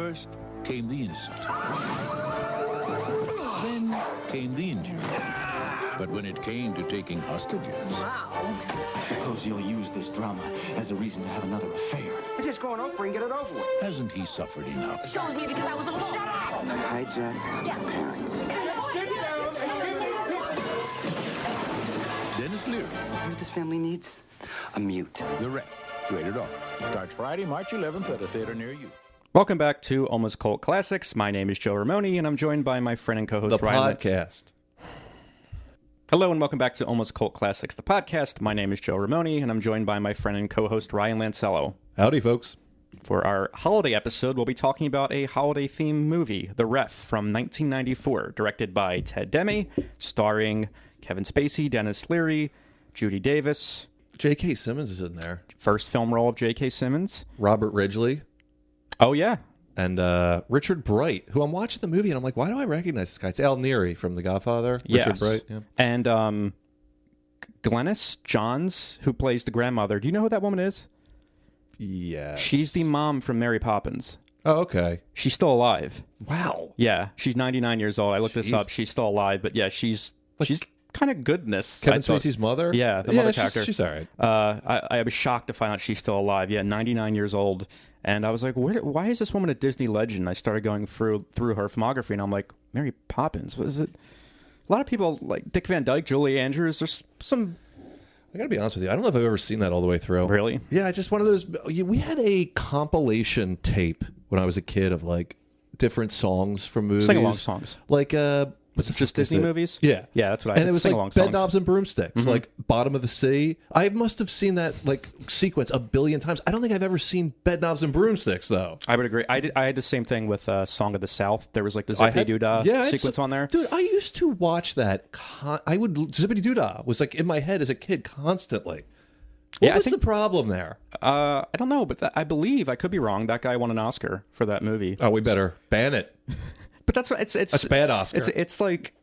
First came the insult. Then came the injury. But when it came to taking hostages... Wow. Suppose you'll use this drama as a reason to have another affair. We're just going over and get it over with. Hasn't he suffered enough? Shows me because I was alone. Shut up! Hijacked your parents. Denis Leary. You know what this family needs? A mute. The Ref. Rated R. Starts Friday, March 11th at a theater near you. Welcome back to Almost Cult Classics. My name is Joe Ramone, and I'm joined by my friend and co-host Ryan. The podcast. Hello, and welcome back to Almost Cult Classics, the podcast. My name is Joe Ramone, and I'm joined by my friend and co-host Ryan Lancello. Howdy, folks. For our holiday episode, we'll be talking about a holiday-themed movie, The Ref, from 1994, directed by Ted Demme, starring Kevin Spacey, Denis Leary, Judy Davis. J.K. Simmons is in there. First film role of J.K. Simmons. Robert Ridgely. Oh, yeah. And Richard Bright, who I'm watching the movie, and I'm like, why do I recognize this guy? It's Al Neary from The Godfather. Yes. Richard Bright. Yeah. And Glennis Johns, who plays the grandmother. Do you know who that woman is? Yes. She's the mom from Mary Poppins. Oh, okay. She's still alive. Wow. Yeah, she's 99 years old. I looked this up. She's still alive, but yeah, she's kind of good in this. Kevin Spacey's mother? Yeah, the mother character. She's all right. I was shocked to find out she's still alive. Yeah, 99 years old. And I was like, why is this woman a Disney legend? I started going through her filmography, and I'm like, Mary Poppins, what is it? A lot of people, like Dick Van Dyke, Julie Andrews, there's some... I gotta be honest with you. I don't know if I've ever seen that all the way through. Really? Yeah, just one of those... We had a compilation tape when I was a kid of, like, different songs from movies. Sing-along songs. Like, Was it just Disney movies? Yeah. Yeah, that's what I And it was like Bed, Knobs, and Broomsticks, like Bottom of the Sea. I must have seen that like sequence a billion times. I don't think I've ever seen Bed, Knobs, and Broomsticks, though. I would agree. I had the same thing with Song of the South. There was like the Zippity Doo-Dah sequence on there. Dude, I used to watch that. Zippity Doo-Dah was like in my head as a kid constantly. What was the problem there? I don't know, but I believe, I could be wrong, that guy won an Oscar for that movie. Oh, we better ban it. But that's what it's a bad Oscar. It's like,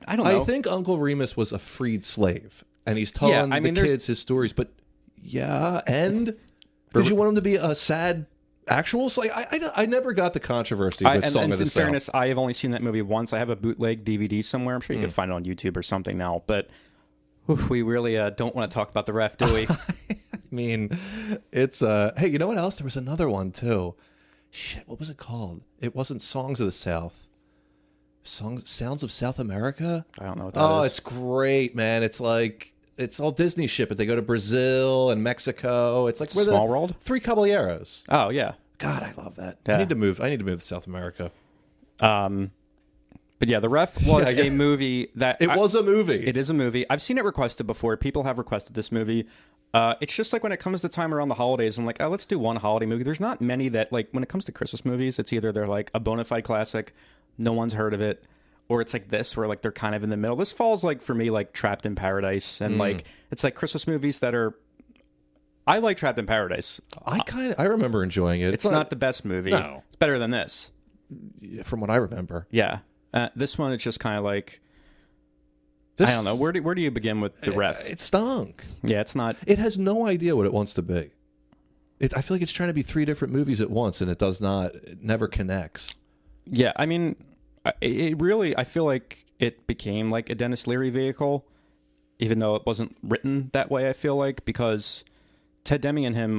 I don't know. I think Uncle Remus was a freed slave, and he's telling the kids his stories. But and did you want him to be a sad actual slave? I never got the controversy with Song of the South. In fairness, I have only seen that movie once. I have a bootleg DVD somewhere. I'm sure you can find it on YouTube or something now. But we really don't want to talk about The Ref, do we? I mean, it's hey, you know what else? There was another one too. Shit, what was it called? It wasn't Songs of the South. Sounds of South America? I don't know what that is. Oh, it's great, man. It's like, it's all Disney shit, but they go to Brazil and Mexico. It's like Small World? Three Caballeros. Oh, yeah. God, I love that. Yeah. I need to move to South America. But yeah, The Ref was a movie that... It was a movie. It is a movie. I've seen it requested before. People have requested this movie. It's just like when it comes to time around the holidays, I'm like, oh, let's do one holiday movie. There's not many that, like, when it comes to Christmas movies, it's either they're like a bona fide classic, no one's heard of it, or it's like this, where like they're kind of in the middle. This falls like for me like Trapped in Paradise, and like it's like Christmas movies that are. I like Trapped in Paradise. I remember enjoying it. It's not the best movie. No, it's better than this. From what I remember. Yeah, this one it's just kind of like. I don't know. Where do you begin with The Ref? It stunk. Yeah, it's not. It has no idea what it wants to be. I feel like it's trying to be three different movies at once, and it does not. It never connects. Yeah, I mean, it really. I feel like it became like a Denis Leary vehicle, even though it wasn't written that way. I feel like because Ted Demme and him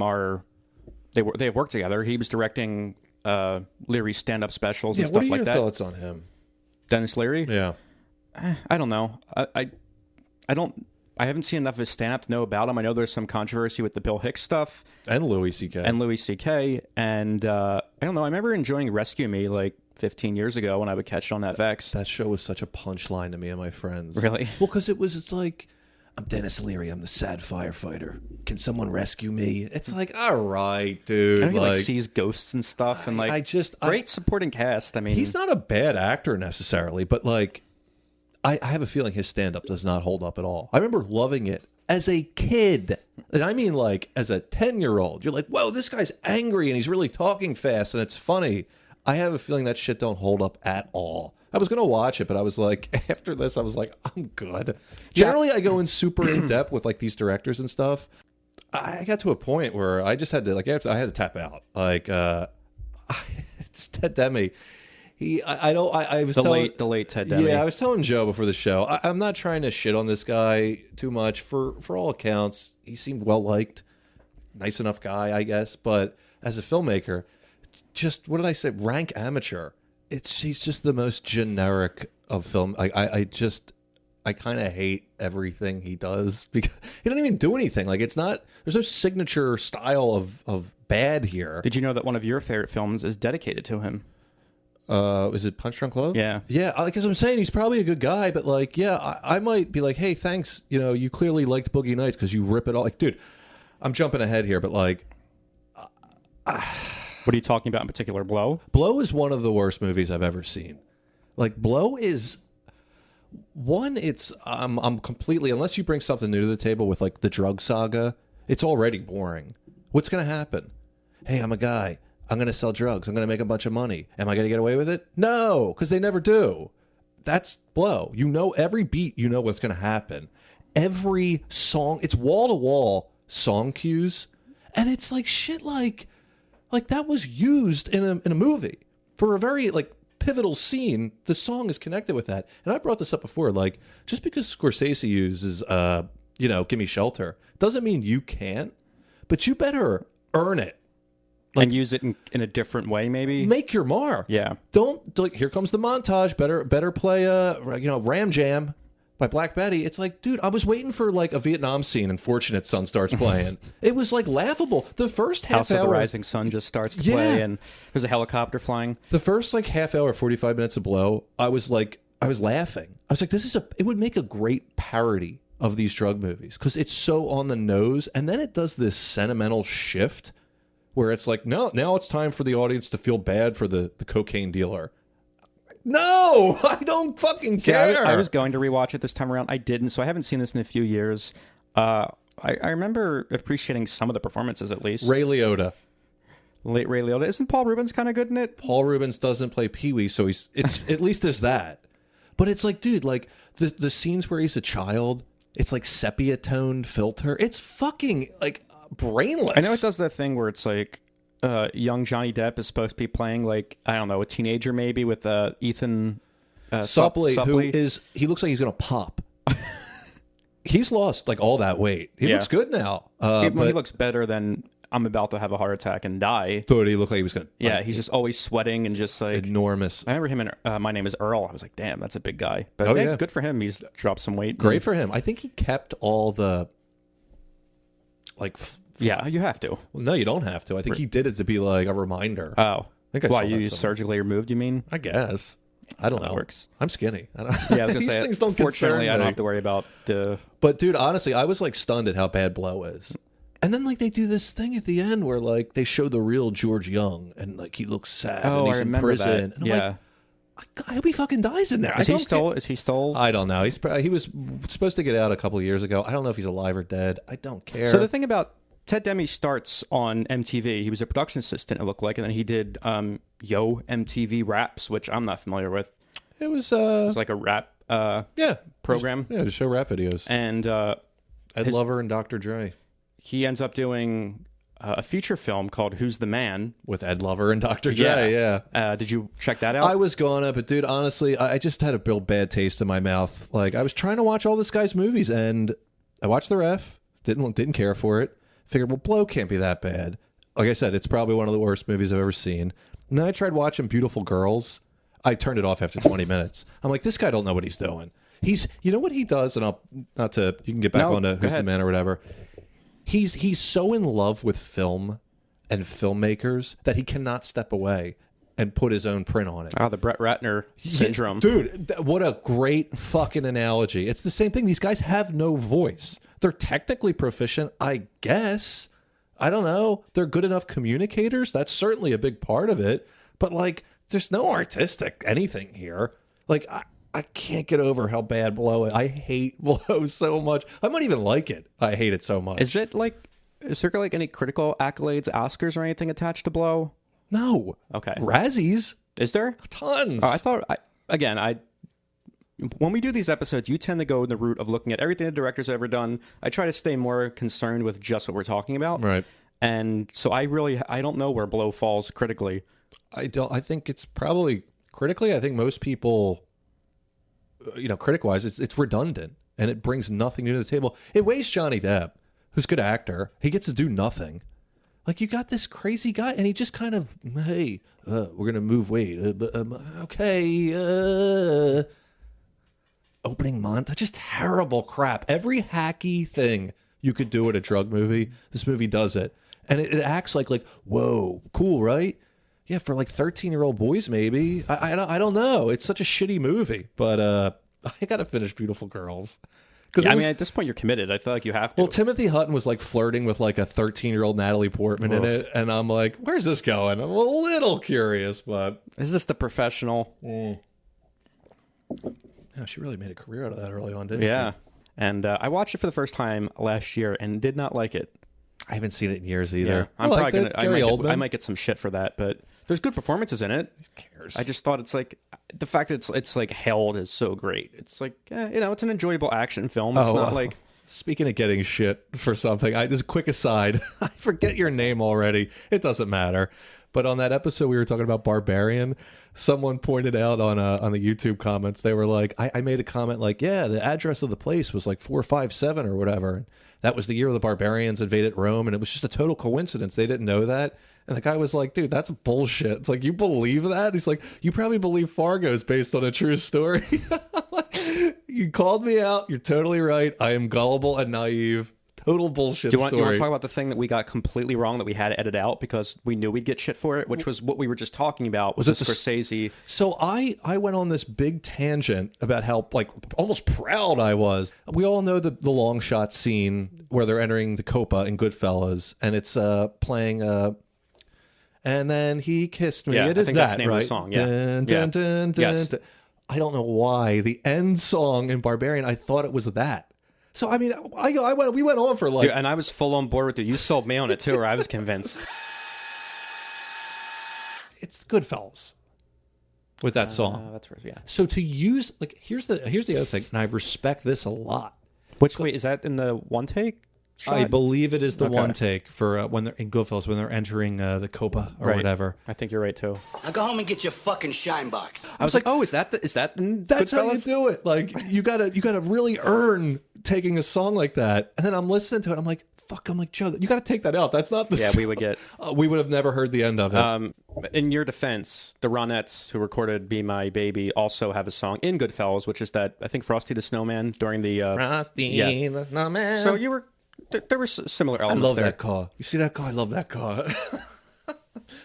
they have worked together. He was directing Leary's stand-up specials and stuff like that. What are your thoughts on him, Denis Leary? Yeah. I don't know. I haven't seen enough of his stand-up to know about him. I know there's some controversy with the Bill Hicks stuff. And Louis C.K. And I don't know. I remember enjoying Rescue Me like 15 years ago when I would catch it on FX. That show was such a punchline to me and my friends. Really? Well, because it's like, I'm Denis Leary. I'm the sad firefighter. Can someone rescue me? It's like, all right, dude. I think he sees ghosts and stuff, and like great supporting cast. I mean, he's not a bad actor necessarily, but like, I have a feeling his stand-up does not hold up at all. I remember loving it as a kid. And I mean, like, as a 10-year-old. You're like, whoa, this guy's angry, and he's really talking fast, and it's funny. I have a feeling that shit don't hold up at all. I was going to watch it, but I was like, after this, I was like, I'm good. Generally, I go in super in-depth with, like, these directors and stuff. I got to a point where I just had to, like, I had to tap out. Like, it's Ted Demme. I was The telling, late Ted Demme. Yeah, I was telling Joe before the show. I'm not trying to shit on this guy too much. For all accounts, he seemed well liked, nice enough guy, I guess. But as a filmmaker, just what did I say? Rank amateur. He's just the most generic of film. I kind of hate everything he does because he doesn't even do anything. Like there's no signature style of bad here. Did you know that one of your favorite films is dedicated to him? Is it Punch Drunk Love? Yeah. Yeah, because I'm saying he's probably a good guy, but like, yeah, I might be like, hey, thanks. You know, you clearly liked Boogie Nights because you rip it all. Like, dude, I'm jumping ahead here, but like, What are you talking about in particular? Blow? Blow is one of the worst movies I've ever seen. Like, Blow is one. It's I'm completely, unless you bring something new to the table with like the drug saga, it's already boring. What's gonna happen? Hey, I'm a guy. I'm going to sell drugs. I'm going to make a bunch of money. Am I going to get away with it? No, because they never do. That's Blow. You know every beat, you know what's going to happen. Every song, it's wall-to-wall song cues, and it's like shit like that was used in a movie. For a very like pivotal scene, the song is connected with that. And I brought this up before, like, just because Scorsese uses, Give Me Shelter, doesn't mean you can't, but you better earn it. And use it in a different way, maybe? Make your mark. Yeah. Don't like, here comes the montage. Better play Ram Jam by Black Betty. It's like, dude, I was waiting for like a Vietnam scene and Fortunate Son starts playing. It was like laughable. The first half House hour of the Rising Sun just starts to play and there's a helicopter flying. The first like half hour, 45 minutes of Blow, I was laughing. I was like, it would make a great parody of these drug movies because it's so on the nose. And then it does this sentimental shift where it's like, no, now it's time for the audience to feel bad for the cocaine dealer. No, I don't fucking care. Yeah, I was going to rewatch it this time around. I didn't, so I haven't seen this in a few years. I remember appreciating some of the performances, at least. Ray Liotta. Late Ray Liotta. Isn't Paul Rubens kind of good in it? Paul Rubens doesn't play Pee-wee, so it's at least there's that. But it's like, dude, like the scenes where he's a child, it's like sepia-toned filter. It's fucking like brainless. I know it does that thing where it's like young Johnny Depp is supposed to be playing like, I don't know, a teenager maybe with Ethan Suplee, he looks like he's gonna pop. He's lost like all that weight. He looks good now. He looks better than I'm about to have a heart attack and die. Thought he looked like he was gonna. Yeah, he's just always sweating and just like enormous. I remember him in My Name Is Earl. I was like, damn, that's a big guy. But good for him. He's dropped some weight. Great for him. I think he kept all the like. Yeah, you have to. Well, no, you don't have to. I think he did it to be like a reminder. Oh, I think I saw you that surgically removed? You mean? I guess. I don't know. Works. I'm skinny. I don't, yeah, I was gonna these say, things don't concern fortunately, me. I don't have to worry about the. But dude, honestly, I was like stunned at how bad Blow is. And then like they do this thing at the end where like they show the real George Young and like he looks sad and he's in prison. That. And I'm like, I hope he fucking dies in there. Is he still? I don't know. He was supposed to get out a couple of years ago. I don't know if he's alive or dead. I don't care. So the thing about Ted Demme starts on MTV. He was a production assistant, it looked like, and then he did Yo MTV Raps, which I'm not familiar with. It was like a rap program. To show rap videos. And Ed Lover and Dr. Dre. He ends up doing a feature film called Who's the Man? With Ed Lover and Dr. Dre, yeah. Did you check that out? I was gonna, but dude, honestly, I just had a real bad taste in my mouth. Like, I was trying to watch all this guy's movies, and I watched The Ref, didn't care for it. Figured, well, Blow can't be that bad. Like I said, it's probably one of the worst movies I've ever seen. And then I tried watching Beautiful Girls. I turned it off after 20 minutes. I'm like, this guy don't know what he's doing. You know what he does, and you can get back onto Who's the Man or whatever. He's so in love with film and filmmakers that he cannot step away and put his own print on it. Oh, the Brett Ratner syndrome. Dude, what a great fucking analogy. It's the same thing. These guys have no voice. They're technically proficient, I guess. I don't know. They're good enough communicators. That's certainly a big part of it. But, like, there's no artistic anything here. Like, I can't get over how bad Blow is. I hate Blow so much. I might even like it. I hate it so much. Is there like any critical accolades, Oscars or anything attached to Blow? No. Okay. Razzies? Is there? Tons. I thought, when we do these episodes, you tend to go in the route of looking at everything the director's ever done. I try to stay more concerned with just what we're talking about. Right. And so I don't know where Blow falls critically. I don't. I think it's probably critically. I think most people, critic wise, it's redundant and it brings nothing new to the table. It wastes Johnny Depp, who's a good actor. He gets to do nothing. Like, you got this crazy guy, and he just kind of, hey, we're gonna move weight. Okay. Opening month, just terrible crap. Every hacky thing you could do in a drug movie, this movie does it, and it acts like whoa, cool, right? Yeah, for like 13-year-old boys, maybe. I don't know. It's such a shitty movie, but I gotta finish Beautiful Girls. Yeah, at this point, you're committed. I feel like you have to. Well, Timothy Hutton was like flirting with like a 13-year-old Natalie Portman in it, and I'm like, where's this going? I'm a little curious, but is this The Professional? Yeah, she really made a career out of that early on, didn't she? Yeah, and I watched it for the first time last year and did not like it. I haven't seen it in years either. Yeah. I'm probably gonna. I might get some shit for that, but there's good performances in it. Who cares? I just thought it's like the fact that it's like held is so great. It's like it's an enjoyable action film. It's not like. Speaking of getting shit for something, this quick aside. I forget your name already. It doesn't matter. But on that episode we were talking about Barbarian, someone pointed out on the YouTube comments, they were like, I made a comment like, yeah, the address of the place was like 457 or whatever. That was the year the barbarians invaded Rome, and it was just a total coincidence. They didn't know that. And the guy was like, dude, that's bullshit. It's like, you believe that? He's like, you probably believe Fargo's based on a true story. You called me out. You're totally right. I am gullible and naive. Total bullshit story. Do you want to talk about the thing that we got completely wrong that we had to edit out because we knew we'd get shit for it, which was what we were just talking about, was the Scorsese. So I went on this big tangent about how, like, almost proud I was. We all know the long shot scene where they're entering the Copa in Goodfellas, and it's playing... and then he kissed me. Yeah, it is I think that, that's the name right? of the song, yeah. Dun, Yeah. dun, dun, dun, Yes. dun. I don't know why. The end song in Barbarian, I thought it was that. So, I mean, we went on for like... Dude, and I was full on board with you. You sold me on it, too, or I was convinced. It's Goodfellas with that song. That's right, yeah. So to use... like, here's the other thing, and I respect this a lot. Wait, is that in the one take shot? I believe it is the Okay. one take for when they're in Goodfellas, when they're entering the Copa or Right. whatever. I think you're right, too. Now go home and get your fucking shine box. I was like, oh, is that in That's how you Goodfellas? do it. Like, you gotta really earn taking a song like that. And then I'm listening to it. I'm like, fuck. I'm like, Joe, you gotta take that out. That's not the. Yeah, song. we would get. We would have never heard the end of it. In your defense, the Ronettes who recorded "Be My Baby" also have a song in Goodfellas, which is that I think Frosty the Snowman during the. Frosty the Snowman. So you were. There were similar I elements love there. that car. You see that car? I love that car.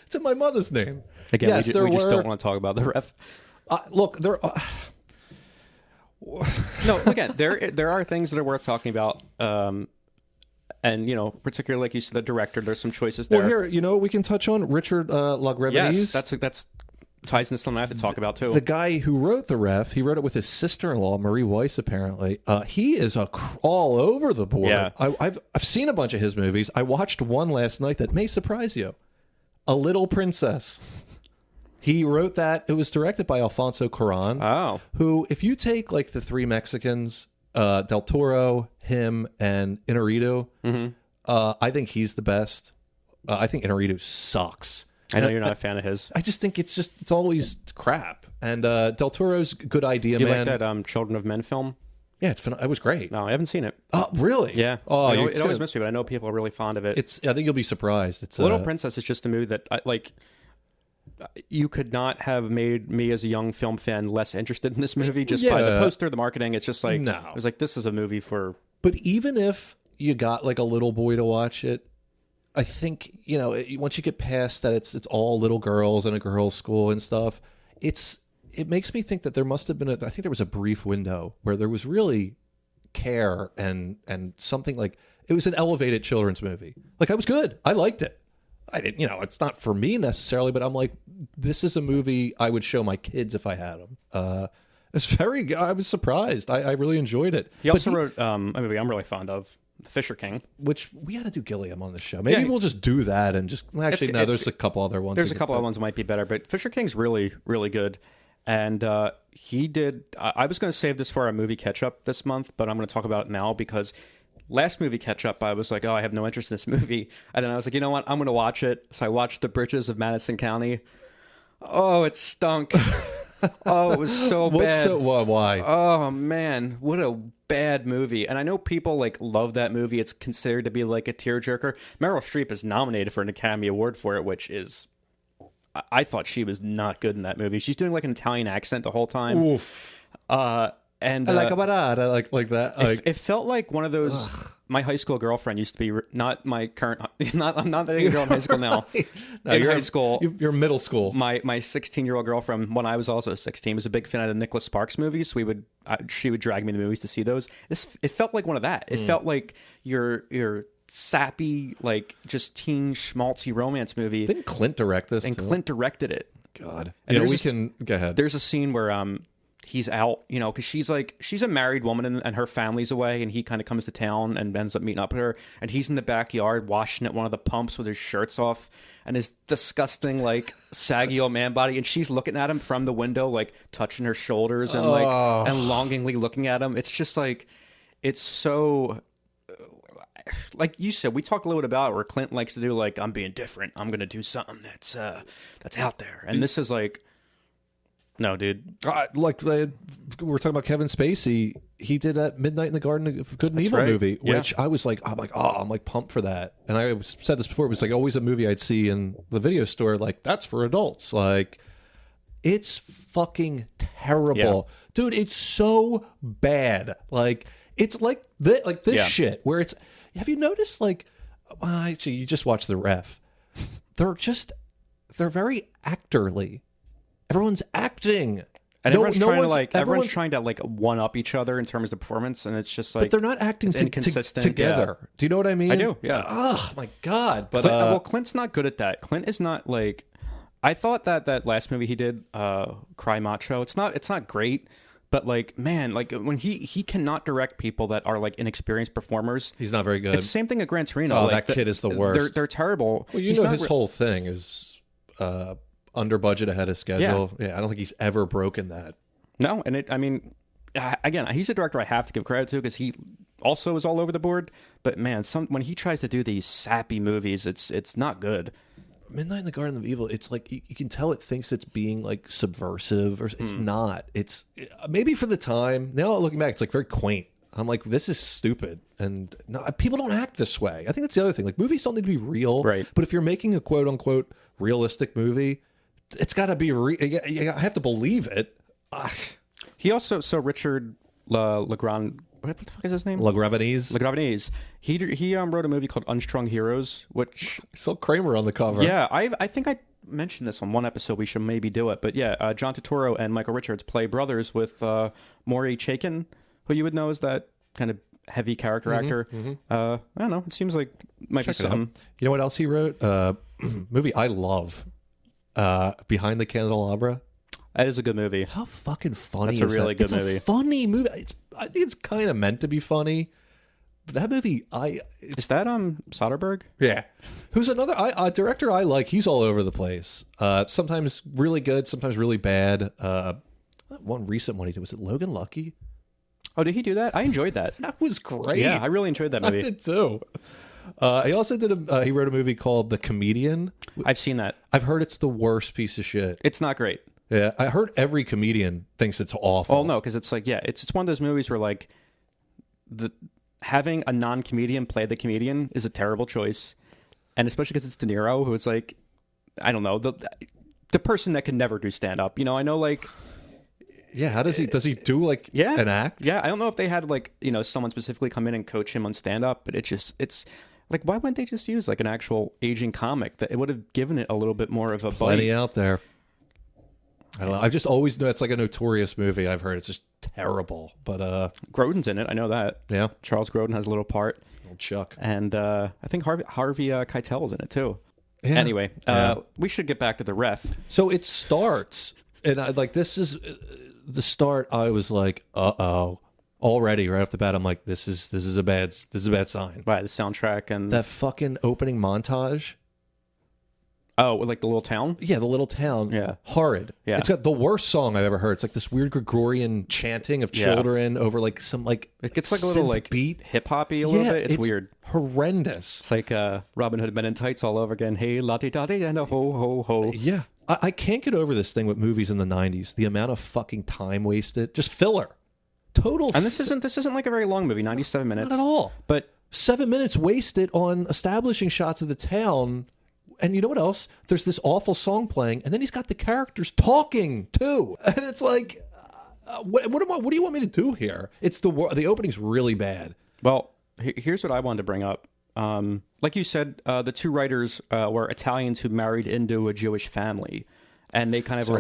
It's in my mother's name. Again, yes, we just don't want to talk about the ref. Look, there. No, again, there are things that are worth talking about, and particularly like you said, the director. There's some choices there. Well, here, we can touch on Richard Lagrevides. Yes, that's ties into something I have to talk about too. The guy who wrote The Ref, he wrote it with his sister-in-law, Marie Weiss, apparently. He is all over the board. Yeah. I've seen a bunch of his movies. I watched one last night that may surprise you. A Little Princess. He wrote that. It was directed by Alfonso Cuarón. Oh. Who, if you take like the three Mexicans, Del Toro, him, and Inarritu, I think he's the best. I think Inarritu sucks. I know you're not a fan of his. I just think it's always crap. And Del Toro's good idea, You man. like that Children of Men film? Yeah, it was great. No, I haven't seen it. Oh, really? Yeah. Oh, it always misses me, but I know people are really fond of it. I think you'll be surprised. It's Little Princess is just a movie that you could not have made me as a young film fan less interested in this movie just by the poster, the marketing. It's just like, No. I was like, this is a movie for... But even if you got like a little boy to watch it, I think, once you get past that it's all little girls in a girls' school and stuff, it makes me think that there must have been I think there was a brief window where there was really care and something like, it was an elevated children's movie. Like, I was good. I liked it. I didn't, it's not for me necessarily, but I'm like, this is a movie I would show my kids if I had them. It's very good. I was surprised. I really enjoyed it. He also wrote a movie I'm really fond of, The Fisher King. Which we got to do Gilliam on the show. Maybe we'll just do that and just... there's a couple other ones. There's a couple other ones that might be better, but Fisher King's really, really good. And he did... I was going to save this for our movie catch-up this month, but I'm going to talk about it now because last movie catch-up, I was like, oh, I have no interest in this movie. And then I was like, you know what? I'm going to watch it. So I watched The Bridges of Madison County. Oh, it stunk. Oh, it was so bad. Why? Oh man, what a bad movie. And I know people like love that movie. It's considered to be like a tearjerker. Meryl Streep is nominated for an Academy Award for it, which is, I thought she was not good in that movie. She's doing like an Italian accent the whole time. Oof. And I like a barada, like that. Like, it felt like one of those. My high school girlfriend used to be not my current. I'm not dating a girl in high school now. no, in you're high school, you're middle school. My 16-year-old girlfriend, when I was also 16, was a big fan of the Nicholas Sparks movies. So she would drag me to the movies to see those. It felt like one of that. It felt like your sappy, like just teen schmaltzy romance movie. Didn't Clint direct this? And Clint directed it. God. And we can go ahead. There's a scene where he's out, because she's a married woman and her family's away, and he kind of comes to town and ends up meeting up with her, and he's in the backyard washing at one of the pumps with his shirts off and his disgusting like saggy old man body, and she's looking at him from the window, like touching her shoulders and like and longingly looking at him. It's just like, it's so, like you said, we talk a little bit about it, where Clint likes to do like, I'm being different, I'm gonna do something that's out there, and this is like, no, dude. Like we're talking about Kevin Spacey, he did that Midnight in the Garden of Good and Evil movie, which I was like, I'm like pumped for that. And I said this before, it was like always a movie I'd see in the video store, like that's for adults. Like it's fucking terrible, dude. It's so bad. Like it's like this shit where it's. Have you noticed like? Actually, you just watch The Ref. They're very actorly. Everyone's acting, and everyone's trying to like one up each other in terms of performance, and it's just like, but they're not acting inconsistent together. Yeah. Do you know what I mean? I do. Yeah. Oh my god! But Clint's not good at that. Clint is not like. I thought that last movie he did, Cry Macho. It's not great, but like, man, like when he cannot direct people that are like inexperienced performers. He's not very good. It's the same thing at Gran Torino. Oh, like, that kid is the worst. They're terrible. Well, his whole thing is. Under budget, ahead of schedule. Yeah, I don't think he's ever broken that. No, and again, he's a director I have to give credit to because he also is all over the board. But man, when he tries to do these sappy movies, it's not good. Midnight in the Garden of Evil, it's like you can tell it thinks it's being like subversive, or it's not. It's maybe for the time. Now looking back, it's like very quaint. I'm like, this is stupid, and no, people don't act this way. I think that's the other thing. Like movies don't need to be real, right? But if you're making a quote unquote realistic movie, it's got to be you have to believe it. He also Richard Legrand, what the fuck is his name? Legravenese. He wrote a movie called Unstrung Heroes, which I saw Kramer on the cover. Yeah, I think I mentioned this on one episode. We should maybe do it. But yeah, John Turturro and Michael Richards play brothers with Maury Chaykin, who you would know is that kind of heavy character actor. I don't know. It seems like might be something. You know what else he wrote? Movie I love. Behind the Candelabra. That is a good movie. How fucking funny That's a really good movie. It's a funny movie. I think it's kind of meant to be funny. But that movie, is that Soderbergh? Yeah. Who's another director I like? He's all over the place. Sometimes really good, sometimes really bad. One recent one he did, was it Logan Lucky? Oh, did he do that? I enjoyed that. That was great. Yeah, I really enjoyed that movie. I did too. He also did he wrote a movie called The Comedian. I've seen that. I've heard it's the worst piece of shit. It's not great. Yeah, I heard every comedian thinks it's awful. Oh no, because it's like, it's one of those movies where like having a non-comedian play the comedian is a terrible choice, and especially because it's De Niro, who is like, I don't know, the person that can never do stand up. I know like. Yeah, how does he do like an act? Yeah, I don't know if they had like, someone specifically come in and coach him on stand up, but it's like, why wouldn't they just use like an actual aging comic that it would have given it a little bit more of a plenty bite. Out there. I don't know. I've just always known it's like a notorious movie. I've heard it's just terrible, but Grodin's in it. I know that. Yeah, Charles Grodin has a little part. Old Chuck, and I think Harvey Keitel's in it too. Yeah. Anyway, we should get back to The Ref. So it starts, and this is the start. I was like, already right off the bat. I'm like, this is a bad sign. Right, the soundtrack and that fucking opening montage. Oh, like the little town? Yeah, the little town. Yeah. Horrid. Yeah. It's got the worst song I've ever heard. It's like this weird Gregorian chanting of children over like some like it gets like a little like beat, hip hoppy a little bit. It's weird. Horrendous. It's like Robin Hood Men in Tights all over again. Hey, la-di-da-di and a ho ho ho. Yeah. I can't get over this thing with movies in the 90s. The amount of fucking time wasted. Just filler. Total. And this isn't like a very long movie, 97 minutes. Not at all. But 7 minutes wasted on establishing shots of the town. And you know what else? There's this awful song playing, and then he's got the characters talking too. And it's like, what do you want me to do here? It's the opening's really bad. Well, here's what I wanted to bring up. Like you said, the two writers were Italians who married into a Jewish family, and they kind of were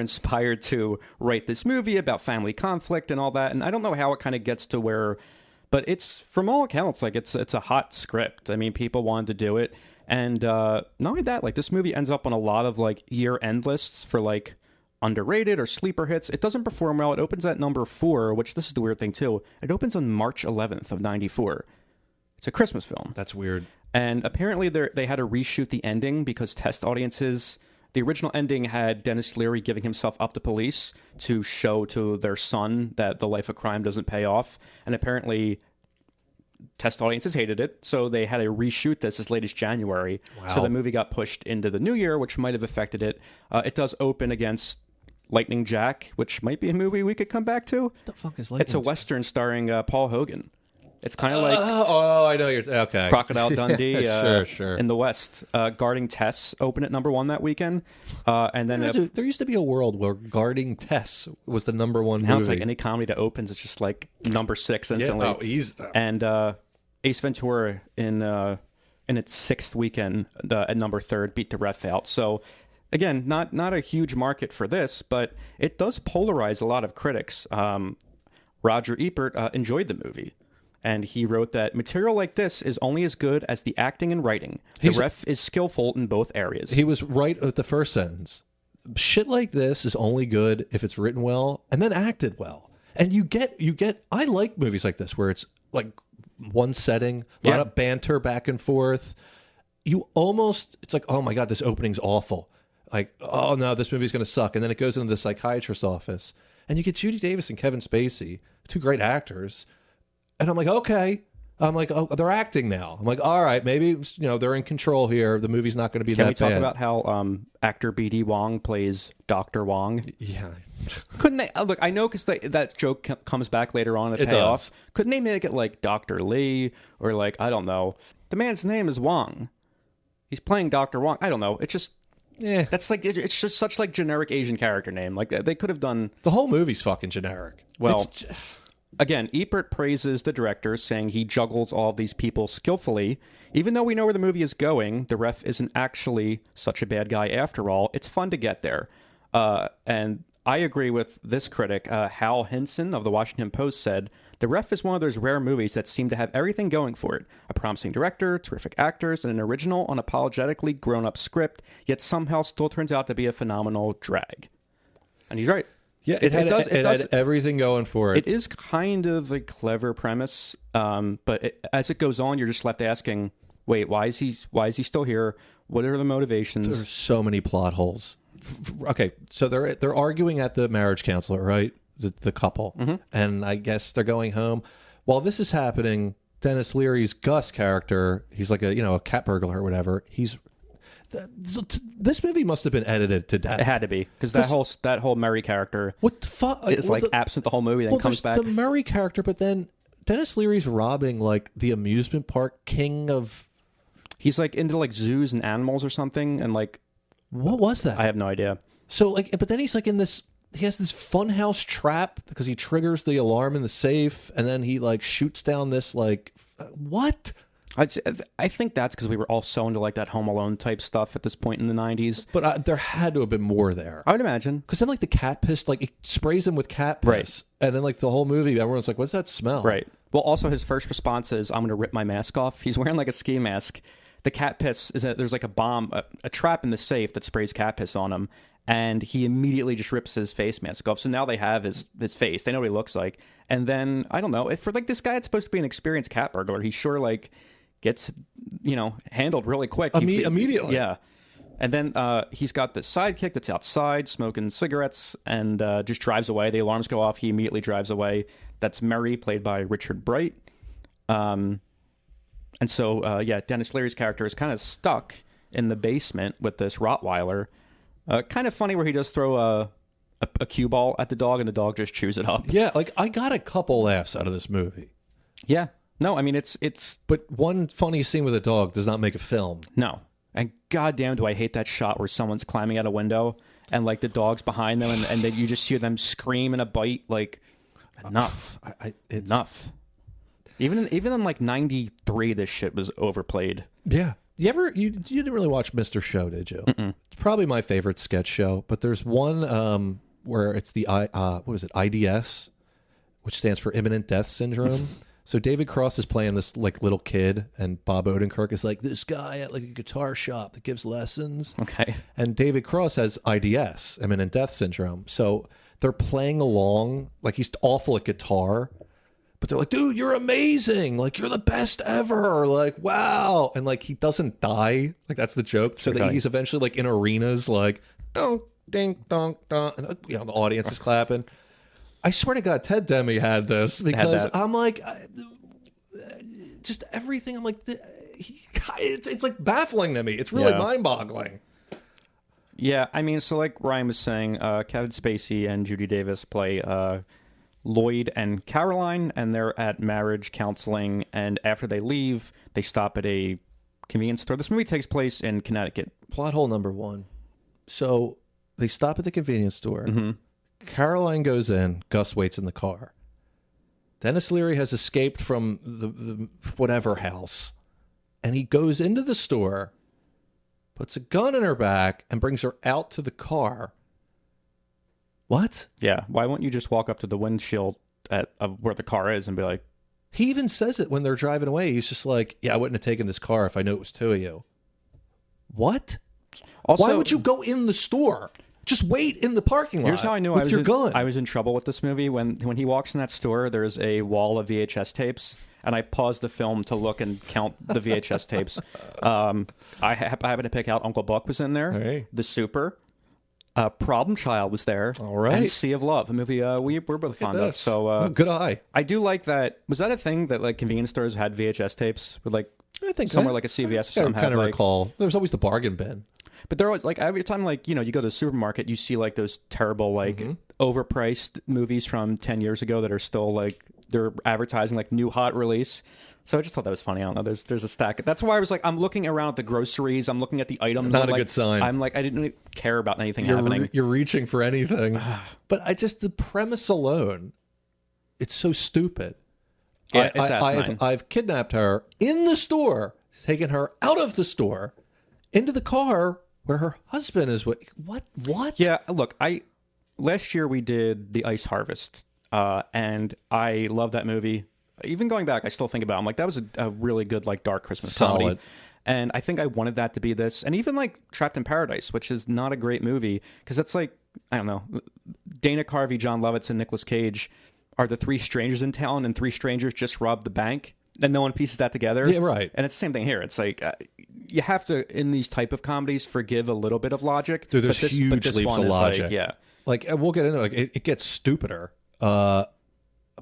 inspired to write this movie about family conflict and all that. And I don't know how it kind of gets to where, but it's, from all accounts, like it's a hot script. I mean, people wanted to do it, and not only that, like this movie ends up on a lot of like year-end lists for like underrated or sleeper hits. It doesn't perform well. It opens at number 4, which this is the weird thing too. It opens on March 11th of '94. It's a Christmas film. That's weird. And apparently they had to reshoot the ending because test audiences, the original ending had Denis Leary giving himself up to police to show to their son that the life of crime doesn't pay off. And apparently test audiences hated it, so they had to reshoot this as late as January. Wow. So the movie got pushed into the new year, which might have affected it. It does open against Lightning Jack, which might be a movie we could come back to. What the fuck is Lightning It's a Western starring Paul Hogan. It's kind of like I know you're okay. Crocodile Dundee sure. in the West. Guarding Tess opened at number 1 that weekend. And then there used to be a world where Guarding Tess was the number 1 movie. Now it's like any comedy that opens, it's just like number 6 instantly. And Ace Ventura in its 6th weekend at number 3 beat the ref out. So again, not a huge market for this, but it does polarize a lot of critics. Roger Ebert enjoyed the movie. And he wrote that material like this is only as good as the acting and writing. The ref is skillful in both areas. He was right at the first sentence. Shit like this is only good if it's written well and then acted well. And you get. I like movies like this where it's like one setting, a lot of banter back and forth. It's like, oh my God, this opening's awful. Like, oh no, this movie's going to suck. And then it goes into the psychiatrist's office. And you get Judy Davis and Kevin Spacey, 2 great actors. And I'm like, okay. I'm like, oh, they're acting now. I'm like, all right, maybe they're in control here. The movie's not going to be that bad. Can we talk about how actor B.D. Wong plays Dr. Wong? Yeah. Couldn't they look? I know because that joke comes back later on at payoff. Couldn't they make it like Dr. Lee or like, I don't know? The man's name is Wong. He's playing Dr. Wong. I don't know. It's just. Yeah, that's like it's just such like generic Asian character name. Like they could have done. The whole movie's fucking generic. Well. Again, Ebert praises the director, saying he juggles all of these people skillfully. Even though we know where the movie is going, the ref isn't actually such a bad guy after all. It's fun to get there. And I agree with this critic. Hal Hinson of the Washington Post said, the ref is one of those rare movies that seem to have everything going for it. A promising director, terrific actors, and an original, unapologetically grown-up script, yet somehow still turns out to be a phenomenal drag. And he's right. Yeah, it had everything going for it. It is kind of a clever premise, but as it goes on, you're just left asking, wait, why is he still here? What are the motivations? There's so many plot holes. Okay, so they're arguing at the marriage counselor, right? The couple, and I guess they're going home. While this is happening, Denis Leary's Gus character, he's like a cat burglar or whatever. This movie must have been edited to death. It had to be because that whole Murray character. What the fuck? Is absent the whole movie, then comes back. The Murray character, but then Denis Leary's robbing like the amusement park king of. He's like into like zoos and animals or something, and like. What was that? I have no idea. So like, but then he's like in this. He has this funhouse trap because he triggers the alarm in the safe, and then he like shoots down this like what? I think that's because we were all so into like that Home Alone type stuff at this point in the 90s. But there had to have been more there. I would imagine. Because then like the cat piss, like it sprays him with cat piss. Right. And then like the whole movie, everyone's like, what's that smell? Right. Well, also his first response is, I'm going to rip my mask off. He's wearing like a ski mask. The cat piss is that there's like a bomb, a trap in the safe that sprays cat piss on him. And he immediately just rips his face mask off. So now they have his face. They know what he looks like. And then, I don't know, if for like this guy, it's supposed to be an experienced cat burglar. He's sure like gets, handled really quick. Immediately. Yeah. And then he's got the sidekick that's outside smoking cigarettes and just drives away. The alarms go off. He immediately drives away. That's Murray, played by Richard Bright. And so, Denis Leary's character is kind of stuck in the basement with this Rottweiler Kind of funny where he does throw a cue ball at the dog and the dog just chews it up. Yeah, like I got a couple laughs out of this movie. Yeah. No, I mean, it's... But one funny scene with a dog does not make a film. No. And goddamn do I hate that shot where someone's climbing out a window and like the dog's behind them and then you just hear them scream in a bite. Like, enough. It's enough. Even in like 93, this shit was overplayed. Yeah. You didn't really watch Mr. Show, did you? Mm-mm. It's probably my favorite sketch show, but there's one where it's the what is it, IDS, which stands for Imminent Death Syndrome. So David Cross is playing this like little kid, and Bob Odenkirk is like this guy at like a guitar shop that gives lessons. Okay. And David Cross has IDS, Imminent Death Syndrome. So they're playing along like he's awful at guitar, but they're like, dude, you're amazing. Like, you're the best ever. Like, wow. And like, he doesn't die. Like, that's the joke. So that he's eventually like in arenas, like, dong, ding, dong, dong. And the audience is clapping. I swear to God, Ted Demme had this because I'm like, just everything. I'm like, it's like baffling to me. It's really mind-boggling. Yeah, I mean, so like Ryan was saying, Kevin Spacey and Judy Davis play Lloyd and Caroline, and they're at marriage counseling. And after they leave, they stop at a convenience store. This movie takes place in Connecticut. Plot hole number one. So they stop at the convenience store. Mm-hmm. Caroline goes in. Gus waits in the car. Denis Leary has escaped from the whatever house, and he goes into the store, puts a gun in her back, and brings her out to the car. What? Yeah. Why won't you just walk up to the windshield of where the car is and be like... He even says it when they're driving away. He's just like, yeah, I wouldn't have taken this car if I knew it was two of you. What? Also, why would you go in the store? Just wait in the parking lot. Here's how I knew with your gun. I was in trouble with this movie. When he walks in that store, there's a wall of VHS tapes, and I paused the film to look and count the VHS tapes. I happened to pick out Uncle Buck was in there, hey. The Super, Problem Child was there, all right, and Sea of Love, a movie we're both fond of. So good eye. I do like that. Was that a thing that like convenience stores had VHS tapes with like? I think somewhere like a CVS or something. I kind of recall. There was always the bargain bin. But there was like every time like you go to the supermarket, you see like those terrible like overpriced movies from 10 years ago that are still like they're advertising like new hot release. So I just thought that was funny. I don't know. There's a stack. That's why I was like, I'm looking around at the groceries. I'm looking at the items. Not a like, good sign. I'm like, I didn't really care about anything happening. You're reaching for anything. But the premise alone, it's so stupid. Yeah, it's asinine. I've kidnapped her in the store, taken her out of the store, into the car where her husband is. What? Yeah, look, last year we did The Ice Harvest, and I love that movie. Even going back, I still think about it. I'm like, that was a really good, like, dark Christmas comedy. And I think I wanted that to be this. And even, like, Trapped in Paradise, which is not a great movie, because it's like, I don't know, Dana Carvey, John Lovitz, and Nicolas Cage are the three strangers in town, and three strangers just robbed the bank, and no one pieces that together. Yeah, right. And it's the same thing here. It's like, you have to, in these type of comedies, forgive a little bit of logic. Dude, there's huge leaps of logic. Like, yeah. Like, we'll get into it. Like, it gets stupider.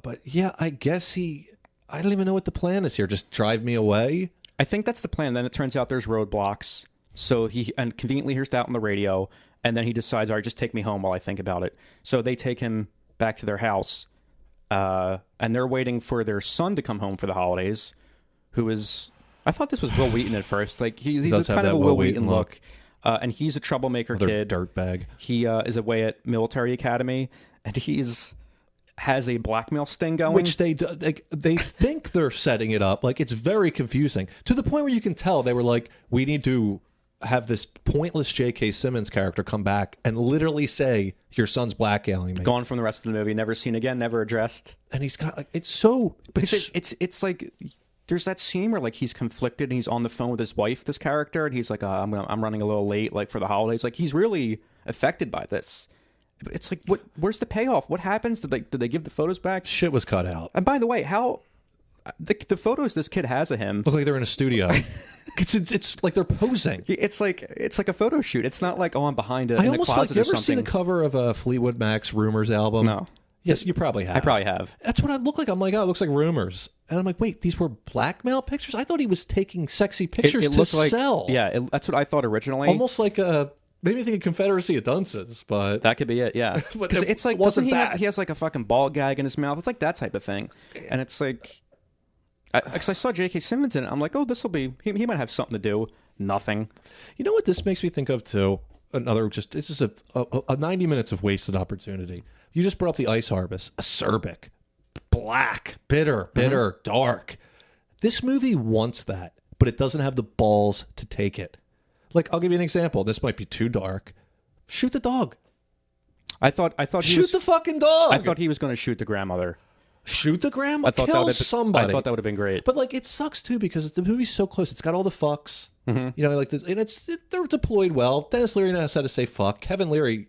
But yeah, I guess I don't even know what the plan is here. Just drive me away? I think that's the plan. Then it turns out there's roadblocks. So he conveniently hears that on the radio, and then he decides, all right, just take me home while I think about it. So they take him back to their house, and they're waiting for their son to come home for the holidays, who is... I thought this was Will Wheaton at first. Like he's kind of a Will Wheaton look. And he's a troublemaker kid. Dirtbag. He is away at military academy, and has a blackmail sting going, which they think they're setting it up. Like, it's very confusing to the point where you can tell they were like, we need to have this pointless J.K. Simmons character come back and literally say, your son's blackmailing me. Gone from the rest of the movie, never seen again, never addressed. And he's got like, it's so, but it's like, there's that scene where like he's conflicted and he's on the phone with his wife, this character, and he's like, I'm running a little late, like for the holidays. Like, he's really affected by this. It's like, where's the payoff? What happens? Did they give the photos back? Shit was cut out. And by the way, how the photos this kid has of him look like they're in a studio. it's like they're posing. It's like a photo shoot. It's not like, I'm behind in a closet or something. You ever see the cover of a Fleetwood Mac's Rumors album? No. Yes, you probably have. I probably have. That's what I look like. I'm like, oh, it looks like Rumors. And I'm like, wait, these were blackmail pictures? I thought he was taking sexy pictures to sell. Yeah, that's what I thought originally. Almost like a Made me think of Confederacy of Dunces, but That could be it, yeah. But Because it it's like, wasn't doesn't that. he has like a fucking ball gag in his mouth. It's like that type of thing. And it's like, because I saw J.K. Simmons in it. I'm like, oh, this will be, he might have something to do. Nothing. You know what this makes me think of too? This is a 90 minutes of wasted opportunity. You just brought up the ice harvest, acerbic, black, bitter, dark. This movie wants that, but it doesn't have the balls to take it. Like, I'll give you an example. This might be too dark. Shoot the dog. I thought Shoot the fucking dog. I thought he was going to shoot the grandmother. Shoot the grandma. I thought Kill that somebody. I thought that would have been great. But like, it sucks too because the movie's so close. It's got all the fucks. Mm-hmm. You know, like, they're deployed well. Dennis Leary knows how to say fuck. Kevin Spacey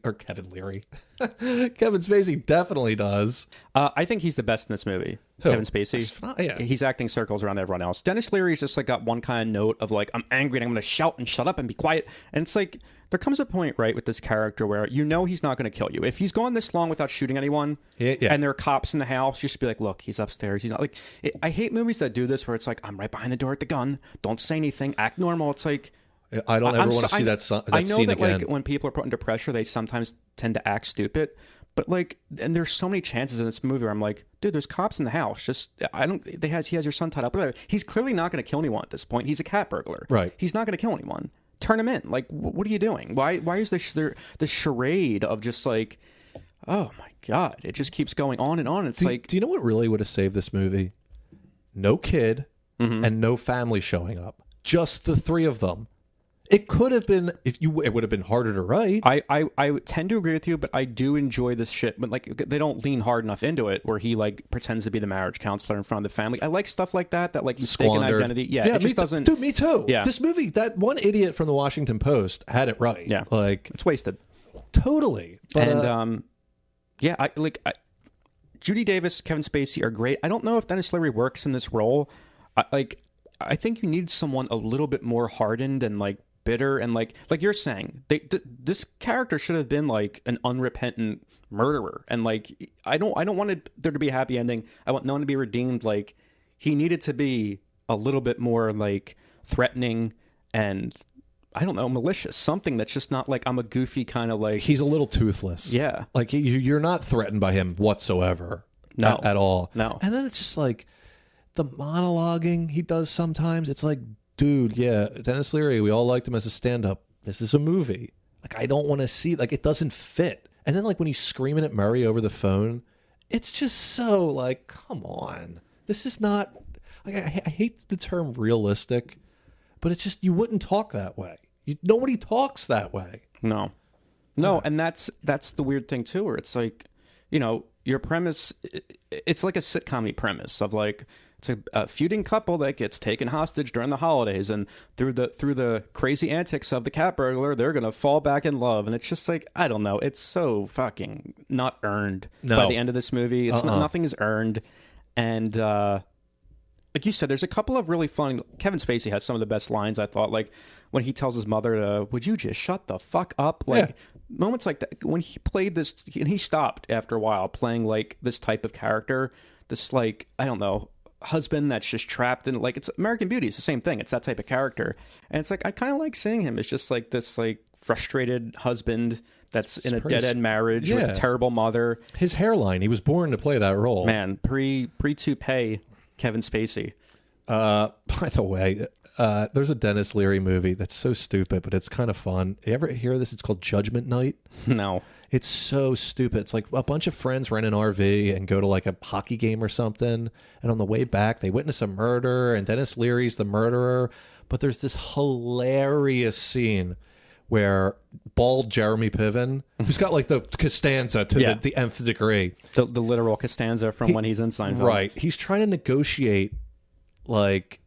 definitely does. I think he's the best in this movie. Who? Kevin Spacey. Yeah. He's acting circles around everyone else. Dennis Leary's just like got one kind of note of like, I'm angry and I'm going to shout and shut up and be quiet. And it's like, there comes a point, right, with this character where you know he's not going to kill you. If he's gone this long without shooting anyone, and there are cops in the house, you should be like, look, he's upstairs. He's not like. I hate movies that do this where it's like, I'm right behind the door at the gun. Don't say anything. Act normal. It's like, I don't ever want to see that I know scene that again. like when people are put under pressure, they sometimes tend to act stupid. But like, and there's so many chances in this movie where I'm like, dude, there's cops in the house. Just he has your son tied up. Whatever. He's clearly not going to kill anyone at this point. He's a cat burglar. Right. He's not going to kill anyone. Turn him in. Like, what are you doing? Why is this charade of just like, oh my god, it just keeps going on and on. It's do you know what really would have saved this movie? No kid and no family showing up. Just the three of them. It could have been it would have been harder to write. I tend to agree with you, but I do enjoy this shit. But like, they don't lean hard enough into it, where he like pretends to be the marriage counselor in front of the family. I like stuff like that. That like mistaken Squandered. identity. Yeah, it just doesn't. Dude, me too. Yeah. This movie, that one idiot from the Washington Post had it right. Yeah, like it's wasted. Totally. But, and yeah, Judy Davis, Kevin Spacey are great. I don't know if Denis Leary works in this role. I think you need someone a little bit more hardened and like bitter and like you're saying, this character should have been like an unrepentant murderer, and like I don't want there to be a happy ending. I want no one to be redeemed. Like, he needed to be a little bit more like threatening and I don't know, malicious, something that's just not like I'm a goofy kind of like. He's a little toothless. Yeah, like you're not threatened by him whatsoever. No, at all. No, and then it's just like the monologuing he does sometimes. It's like, dude, yeah, Denis Leary, we all liked him as a stand-up. This is a movie. Like, I don't want to see, like, it doesn't fit. And then, like, when he's screaming at Murray over the phone, it's just so, like, come on. This is not, like, I hate the term realistic, but it's just, you wouldn't talk that way. Nobody talks that way. No, and that's the weird thing, too, where it's like, you know, your premise, it's like a sitcom-y premise of, like, it's a feuding couple that gets taken hostage during the holidays, and through the crazy antics of the cat burglar, they're gonna fall back in love. And it's just like, I don't know, it's so fucking not earned. By the end of this movie. It's nothing is earned. And like you said, there's a couple of really fun. Kevin Spacey has some of the best lines, I thought, like when he tells his mother, would you just shut the fuck up? Like, moments like that, when he played this, and he stopped after a while playing like this type of character, this, like, I don't know, husband that's just trapped in, like, it's American Beauty. It's the same thing. It's that type of character. And it's like, I kind of like seeing him as just like this, like, frustrated husband that's in a dead-end marriage with a terrible mother. His hairline, he was born to play that role. Man, pre-toupee Kevin Spacey. By the way, there's a Denis Leary movie that's so stupid, but it's kind of fun. You ever hear this? It's called Judgment Night. No. It's so stupid. It's like a bunch of friends rent an RV and go to like a hockey game or something. And on the way back, they witness a murder, and Denis Leary's the murderer. But there's this hilarious scene where bald Jeremy Piven, who's got like the Costanza to the nth degree. The literal Costanza from when he's in Seinfeld. Right. He's trying to negotiate, like,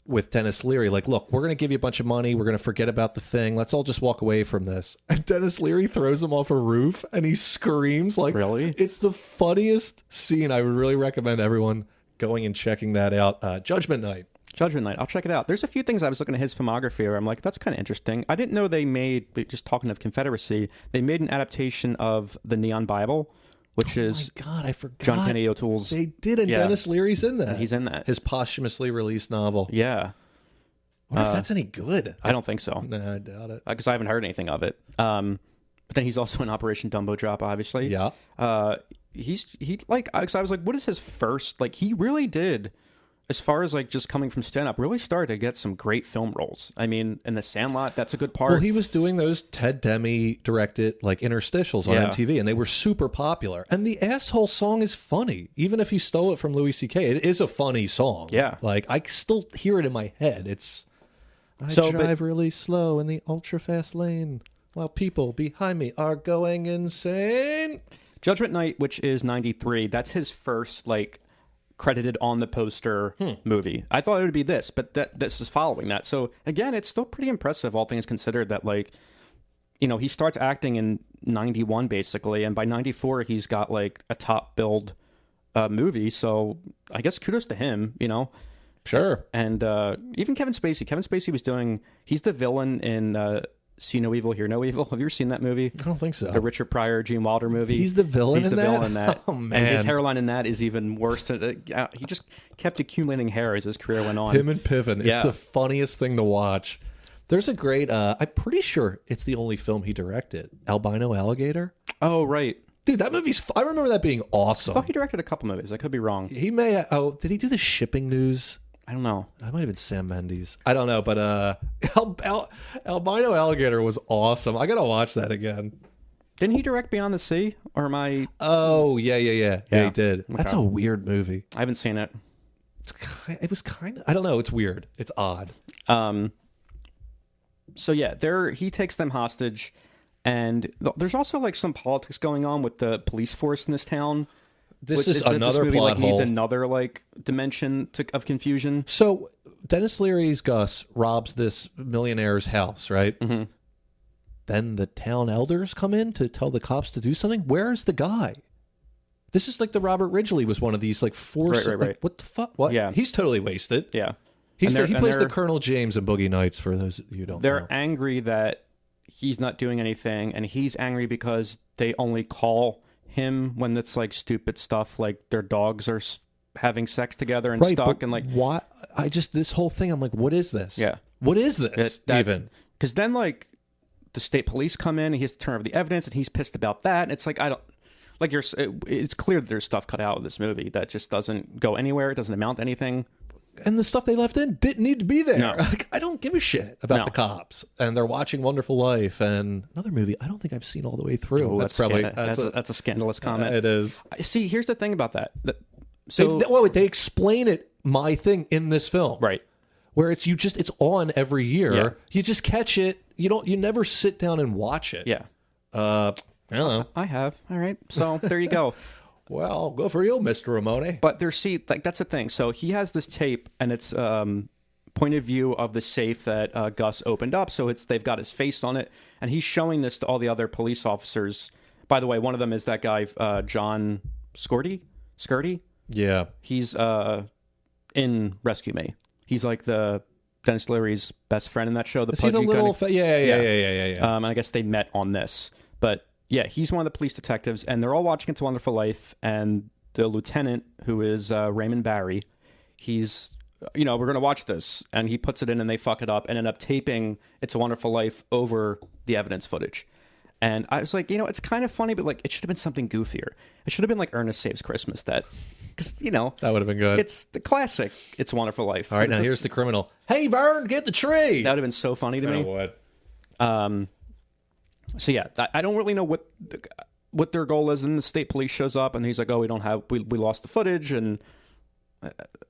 with Denis Leary, like, look, we're going to give you a bunch of money. We're going to forget about the thing. Let's all just walk away from this. And Denis Leary throws him off a roof and he screams like, really? It's the funniest scene. I would really recommend everyone going and checking that out. Judgment Night. I'll check it out. There's a few things I was looking at his filmography where I'm like, that's kind of interesting. I didn't know they made, just talking of Confederacy, they made an adaptation of the Neon Bible, which is my God, I forgot. John Kennedy O'Toole's. They did, and Denis Leary's in that. He's in that. His posthumously released novel. Yeah. I wonder if that's any good. I don't think so. Nah, I doubt it. Because I haven't heard anything of it. But then he's also in Operation Dumbo Drop, obviously. Yeah. He like, cause I was like, what is his first? Like, he really did, as far as like just coming from stand up, really started to get some great film roles. I mean, in The Sandlot, that's a good part. Well, he was doing those Ted Demme directed like interstitials on MTV, and they were super popular. And the asshole song is funny, even if he stole it from Louis C.K. It is a funny song. Yeah. Like I still hear it in my head. I drive really slow in the ultra fast lane while people behind me are going insane. Judgment Night, which is 93, that's his first like credited on the poster movie. I thought it would be this, but this is following that. So again, it's still pretty impressive, all things considered, that like, you know, he starts acting in 91 basically, and by 94 he's got like a top billed movie. So I guess kudos to him, you know. Sure. And even Kevin Spacey was doing, he's the villain in See No Evil, Hear No Evil. Have you ever seen that movie? I don't think so. The Richard Pryor, Gene Wilder movie. He's the villain in that? Villain in that. Oh, man. And his hairline in that is even worse. He just kept accumulating hair as his career went on. Him and Piven. Yeah. It's the funniest thing to watch. There's a great, I'm pretty sure it's the only film he directed, Albino Alligator. Oh, right. Dude, that movie's, I remember that being awesome. I thought he directed a couple movies. I could be wrong. He may, did he do the shipping news? I don't know. That might have been Sam Mendes. I don't know, but Albino Alligator was awesome. I gotta watch that again. Didn't he direct Beyond the Sea? Or am I... Oh, yeah, he did. Okay. That's a weird movie. I haven't seen it. It was kind of, I don't know, it's weird. It's odd. So yeah, he takes them hostage, and there's also like some politics going on with the police force in this town. This is another this movie, plot like, hole. needs another like dimension of confusion. So Denis Leary's Gus robs this millionaire's house, right? Mm-hmm. Then the town elders come in to tell the cops to do something. Where's the guy? This is like the Robert Ridgely was one of these like force. Right. Like, what the fuck? What? Yeah, he's totally wasted. Yeah, he plays the Colonel James in Boogie Nights. For those of you who don't know, they're angry that he's not doing anything, and he's angry because they only call him when it's like stupid stuff, like their dogs are having sex together and stuck, and like what? This whole thing. I'm like, what is this? Yeah, what is this? Even because then like the state police come in, and he has to turn over the evidence, and he's pissed about that. And it's like I don't like it's clear that there's stuff cut out of this movie that just doesn't go anywhere. It doesn't amount to anything. And the stuff they left in didn't need to be there. No. Like, I don't give a shit about the cops. And they're watching Wonderful Life and another movie I don't think I've seen all the way through. Ooh, that's probably that's a scandalous comment. It is. See, here's the thing about that. They explain it. My thing in this film, right? Where it's on every year. Yeah. You just catch it. You never sit down and watch it. Yeah. I don't know. I have. All right. So there you go. Well, go for you, Mr. Ramone. But that's the thing. So he has this tape, and it's point of view of the safe that Gus opened up. So they've got his face on it, and he's showing this to all the other police officers. By the way, one of them is that guy, John Skirty. Yeah. He's in Rescue Me. He's like the Denis Leary's best friend in that show. Is he the little... Yeah. And I guess they met on this. But yeah, he's one of the police detectives, and they're all watching It's a Wonderful Life, and the lieutenant, who is Raymond Barry, he's, we're going to watch this, and he puts it in, and they fuck it up, and end up taping It's a Wonderful Life over the evidence footage. And I was like, it's kind of funny, but like, it should have been something goofier. It should have been like Ernest Saves Christmas, because, that would have been good. It's the classic It's a Wonderful Life. All right, now here's the criminal. Hey, Vern, get the tree! That would have been so funny to me. What? So yeah, I don't really know what their goal is. And the state police shows up, and he's like, "Oh, we lost the footage and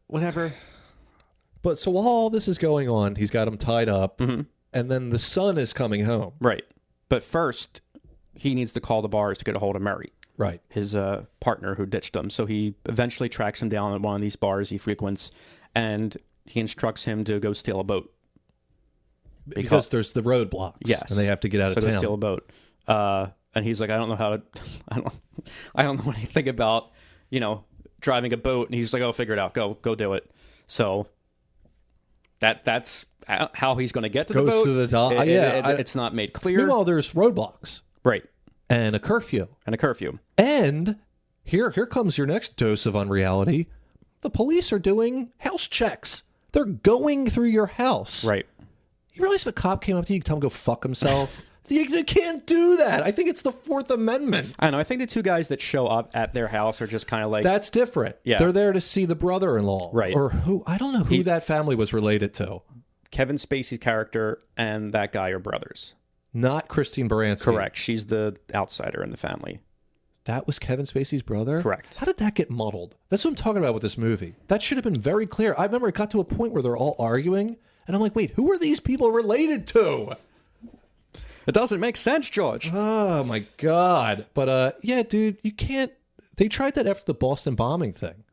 whatever." But so while all this is going on, he's got him tied up, mm-hmm. and then the son is coming home. Right, but first he needs to call the bars to get a hold of Murray, right? His partner who ditched him. So he eventually tracks him down at one of these bars he frequents, and he instructs him to go steal a boat. Because there's the roadblocks, yes, and they have to get out of town. Go steal a boat, and he's like, I don't know how to, I don't know anything about, driving a boat. And he's like, oh, figure it out, go do it. So that's how he's going to get to the boat. Goes to the top. It's not made clear. Meanwhile, there's roadblocks, right, and a curfew, and here comes your next dose of unreality. The police are doing house checks. They're going through your house. Right. You realize if a cop came up to you, you could tell him to go fuck himself? You can't do that. I think it's the Fourth Amendment. I don't know. I think the two guys that show up at their house are just kind of like... That's different. Yeah. They're there to see the brother-in-law. Right. Or who... I don't know who that family was related to. Kevin Spacey's character and that guy are brothers. Not Christine Baranski. Correct. She's the outsider in the family. That was Kevin Spacey's brother? Correct. How did that get muddled? That's what I'm talking about with this movie. That should have been very clear. I remember it got to a point where they're all arguing, and I'm like, wait, who are these people related to? It doesn't make sense, George. Oh, my God. But, yeah, dude, you can't... They tried that after the Boston bombing thing.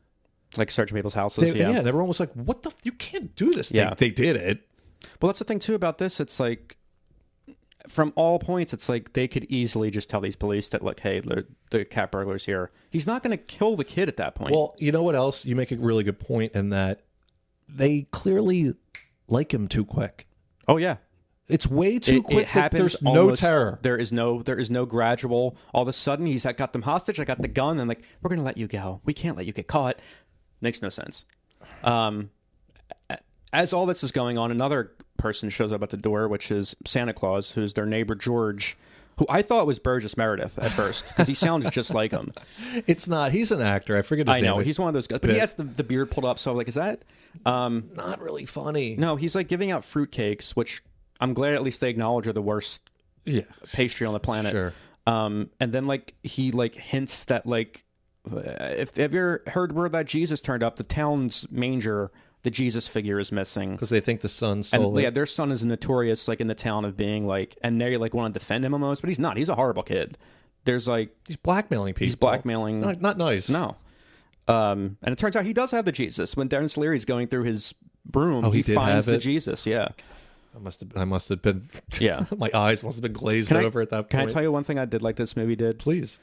Like searching people's houses, Yeah, and everyone was like, what the... You can't do this. Yeah. They did it. Well, that's the thing, too, about this. It's like... From all points, it's like they could easily just tell these police that, like, hey, the cat burglar's here. He's not going to kill the kid at that point. Well, you know what else? You make a really good point in that they clearly like him too quick. Oh, yeah. It's way too quick. It happens There's almost, no terror. There is no gradual. All of a sudden, he's got them hostage. I got the gun. And like, we're going to let you go. We can't let you get caught. Makes no sense. As all this is going on, another person shows up at the door, which is Santa Claus, who's their neighbor George, who I thought was Burgess Meredith at first because he sounds just like him. It's not. He's an actor. I forget his name. I know. He's one of those guys. But he has the beard pulled up. So I'm like, is that... not really funny. No, he's like giving out fruitcakes, which I'm glad at least they acknowledge are the worst pastry on the planet. Sure. And then like he like hints that like if have you ever heard where that Jesus turned up, the town's manger, the Jesus figure is missing because they think the son stole it. it. Yeah, their son is notorious like in the town of being like, and they like want to defend him almost, but he's not. He's a horrible kid. There's like he's blackmailing people. He's blackmailing. Not nice. No. And it turns out he does have the Jesus. When Denis Leary's going through his broom, he finds the Jesus. Yeah. I must have been. Yeah. My eyes must have been glazed over at that point. Can I tell you one thing I did like this movie did? Please.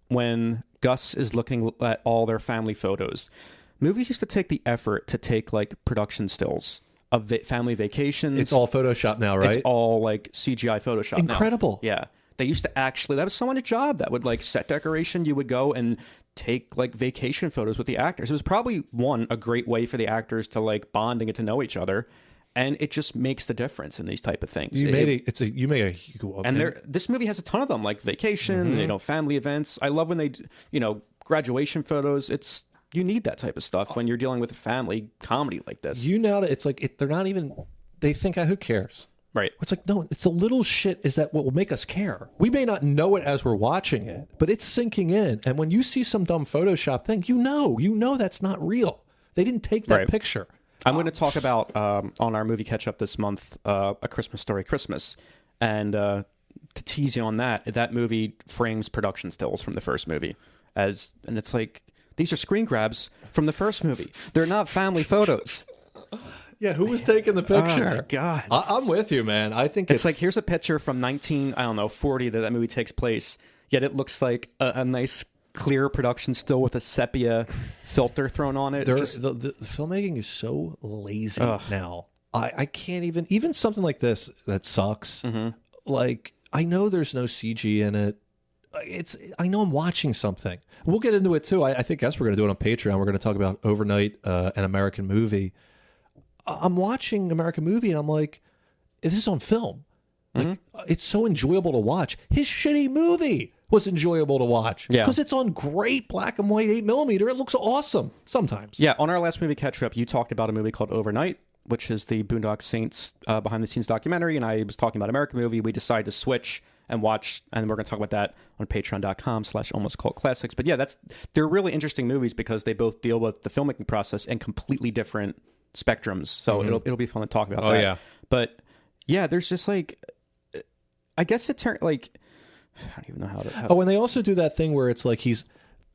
When Gus is looking at all their family photos, movies used to take the effort to take like production stills of family vacations. It's all Photoshop now, right? It's all like CGI Photoshop. Incredible. Now. Yeah. They used to actually, that was someone's job that would like set decoration. You would go and take like vacation photos with the actors. It was probably a great way for the actors to like bond and get to know each other. And it just makes the difference in these type of things. This movie has a ton of them, like vacation, family events. I love when they, graduation photos. You need that type of stuff when you're dealing with a family comedy like this. It's like they're not even. They think, who cares? Right. It's like, no, it's a little shit is that what will make us care. We may not know it as we're watching it, but it's sinking in. And when you see some dumb Photoshop thing, you know that's not real. They didn't take that picture. I'm going to talk about, on our movie catch-up this month, A Christmas Story Christmas. And to tease you on that movie frames production stills from the first movie. And it's like, these are screen grabs from the first movie. They're not family photos. Yeah, who was taking the picture? Oh, my God. I'm with you, man. I think it's like, here's a picture from 40 that movie takes place, yet it looks like a nice, clear production still with a sepia filter thrown on it. The filmmaking is so lazy now. I can't even something like this that sucks. Mm-hmm. Like, I know there's no CG in it. I know I'm watching something. We'll get into it, too. I think we're going to do it on Patreon. We're going to talk about Overnight, an American movie. I'm watching American movie and I'm like, this is on film. Like, it's so enjoyable to watch. His shitty movie was enjoyable to watch because it's on great black and white 8mm. It looks awesome sometimes. Yeah, on our last movie catch-up, you talked about a movie called Overnight, which is the Boondock Saints behind-the-scenes documentary, and I was talking about American movie. We decided to switch and watch, and we're going to talk about that on patreon.com/almostcultclassics. But yeah, they're really interesting movies because they both deal with the filmmaking process in completely different spectrums. So it'll be fun to talk about that. Yeah. But yeah, there's just like, I guess it turned like, I don't even know how to. And they also do that thing where it's like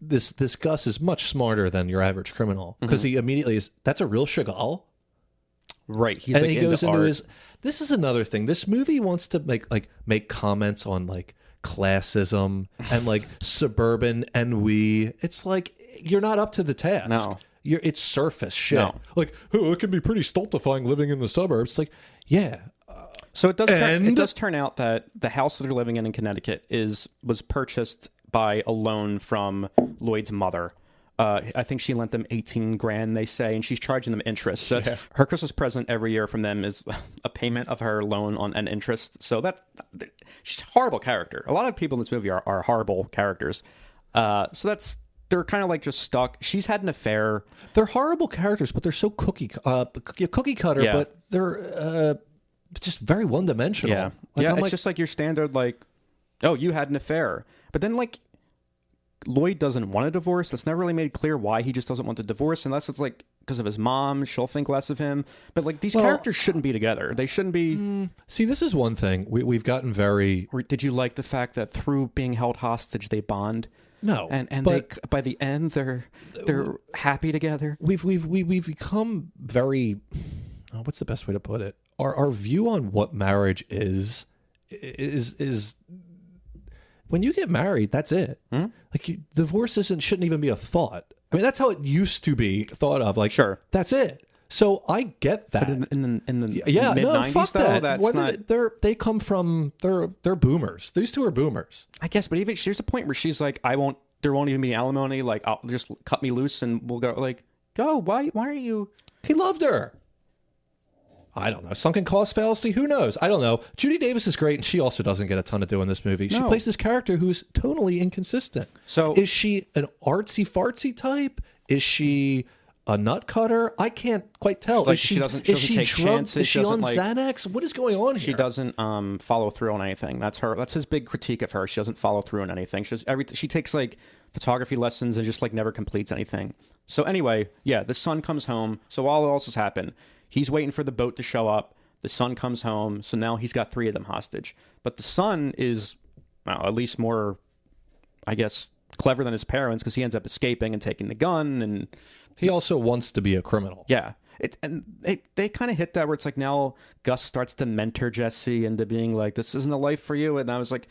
this Gus is much smarter than your average criminal because he immediately is. That's a real Chagall, right? He's and like he goes into art. his. This is another thing. This movie wants to make comments on like classism and like suburban ennui. It's like you're not up to the task. No. It's surface shit. No. Like, it can be pretty stultifying living in the suburbs. It's like, yeah. So it does turn out that the house that they're living in Connecticut was purchased by a loan from Lloyd's mother. I think she lent them 18 grand, they say, and she's charging them interest. So that's her Christmas present every year from them is a payment of her loan on an interest. So she's a horrible character. A lot of people in this movie are horrible characters. They're kind of like just stuck. She's had an affair. They're horrible characters, but they're so cookie cutter, but they're just very one dimensional. Yeah, it's just like your standard, like, oh, you had an affair, but then like Lloyd doesn't want a divorce. It's never really made clear why he just doesn't want the divorce, unless it's like because of his mom. She'll think less of him. But like these characters shouldn't be together. They shouldn't be. See, this is one thing we've gotten very. Or did you like the fact that through being held hostage, they bond? No, and but they, by the end they're happy together. We've become very. What's the best way to put it? Our view on what marriage is when you get married, that's it. Like divorce shouldn't even be a thought. I mean, that's how it used to be thought of. Like, sure, that's it. So I get that. But in the mid-90s, fuck though, that. That's not. They come from they're boomers. These two are boomers. I guess, but even there's a point where she's like, there won't even be alimony. Like, I'll just cut me loose and we'll go. Like, go. Why are you? He loved her. I don't know. Sunken cost fallacy? Who knows? I don't know. Judy Davis is great, and she also doesn't get a ton to do in this movie. She plays this character who's totally inconsistent. So is she an artsy-fartsy type? Is she a nut cutter? I can't quite tell. Like she doesn't take chances. Is she on Xanax? What is going on here? She doesn't follow through on anything. That's his big critique of her. She doesn't follow through on anything. She takes like photography lessons and just like never completes anything. So anyway, the son comes home. So all else has happened. He's waiting for the boat to show up. The son comes home. So now he's got 3 of them hostage. But the son is at least more, I guess, clever than his parents because he ends up escaping and taking the gun. And he also wants to be a criminal. Yeah. They kind of hit that where it's like now Gus starts to mentor Jesse into being like, this isn't a life for you. And I was like,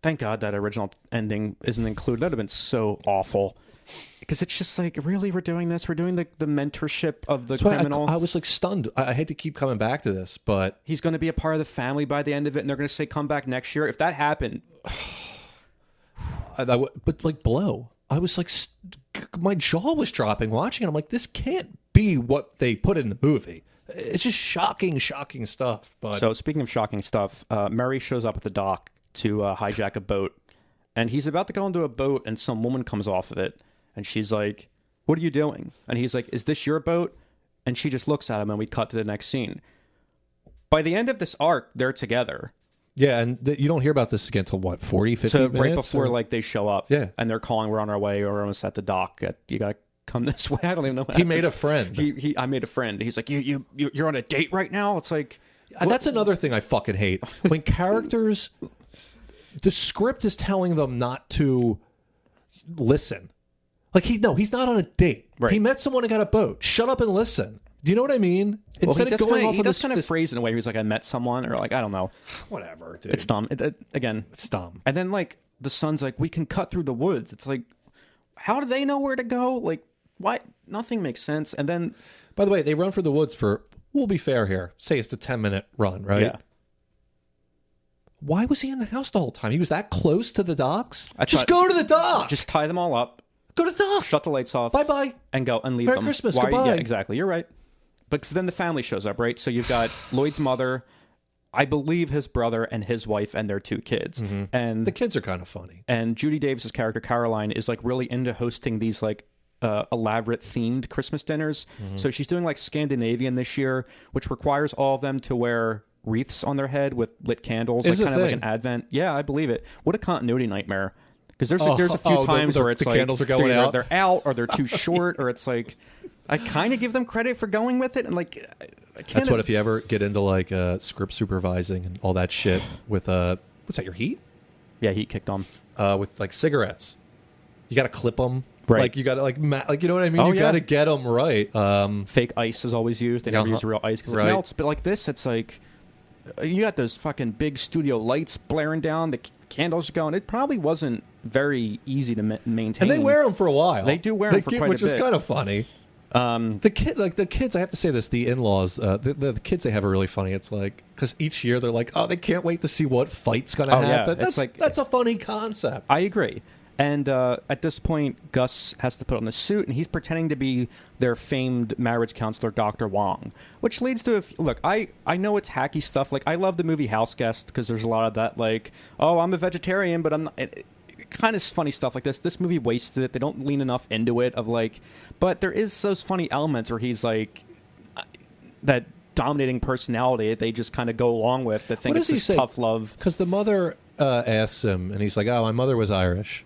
thank God that original ending isn't included. That would have been so awful. Because it's just like, really, we're doing this? We're doing the mentorship of the criminal? I was like stunned. I hate to keep coming back to this, but he's going to be a part of the family by the end of it, and they're going to say, come back next year. If that happened... but like blow. I was like, my jaw was dropping watching it. I'm like, this can't be what they put in the movie. It's just shocking stuff. But so speaking of shocking stuff, Murray shows up at the dock to hijack a boat, and he's about to go into a boat, and some woman comes off of it. And she's like, what are you doing? And he's like, is this your boat? And she just looks at him, and we cut to the next scene. By the end of this arc, they're together. Yeah, and you don't hear about this again until, 40, 50 minutes? Right before like they show up. Yeah. And they're calling, we're on our way, or we're almost at the dock. You got to come this way. I don't even know what He made a friend. I made a friend. He's like, you're on a date right now? It's like... That's another thing I fucking hate. When characters... the script is telling them not to listen. Like, he's not on a date. Right. He met someone and got a boat. Shut up and listen. Do you know what I mean? Instead of going off he does kind of phrase in a way where he's like, I met someone, or like, I don't know. Whatever, dude. It's dumb. It's dumb. And then, like, the son's like, we can cut through the woods. It's like, how do they know where to go? Like, why? Nothing makes sense. And then... By the way, they run for the woods for, we'll be fair here, say it's a 10-minute run, right? Yeah. Why was he in the house the whole time? He was that close to the docks? Just go to the dock! Just tie them all up. Go to the dock. Shut the lights off. Bye-bye. And go and leave Merry them. Christmas. Goodbye. Yeah, exactly. You're right. But then the family shows up, right? So you've got Lloyd's mother, I believe his brother, and his wife, and their 2 kids. Mm-hmm. And the kids are kind of funny. And Judy Davis's character, Caroline, is like really into hosting these like elaborate themed Christmas dinners. Mm-hmm. So she's doing like Scandinavian this year, which requires all of them to wear wreaths on their head with lit candles, like kind of like an Advent. Yeah, I believe it. What a continuity nightmare. Because there's a few times where it's the like candles are going out. They're out, or they're too short, or it's like I kind of give them credit for going with it, and like that's what if you ever get into like script supervising and all that shit with what's that, your heat? Yeah, heat kicked on with like cigarettes. You got to clip them. Right. Like you got to like you know what I mean? You got to get them right. Fake ice is always used. They never use real ice because it melts. But like this, it's like you got those fucking big studio lights blaring down. The candles are going. It probably wasn't very easy to maintain. And they wear them for a while. They do wear them for quite a bit. Which is kind of funny. The kids, I have to say this, the in-laws, the kids they have are really funny. It's like, because each year they're like, oh, they can't wait to see what fight's going to happen. Yeah. That's a funny concept. I agree. And at this point, Gus has to put on the suit, and he's pretending to be their famed marriage counselor, Dr. Wong, which leads to look. I know it's hacky stuff. Like, I love the movie House Guest because there's a lot of that. Like, oh, I'm a vegetarian, but I'm not. Kind of funny stuff like this. This movie wasted it. They don't lean enough into it. But there is those funny elements where he's like that dominating personality that they just kind of go along with. That think it's this tough love. Because the mother asks him, and he's like, "Oh, my mother was Irish."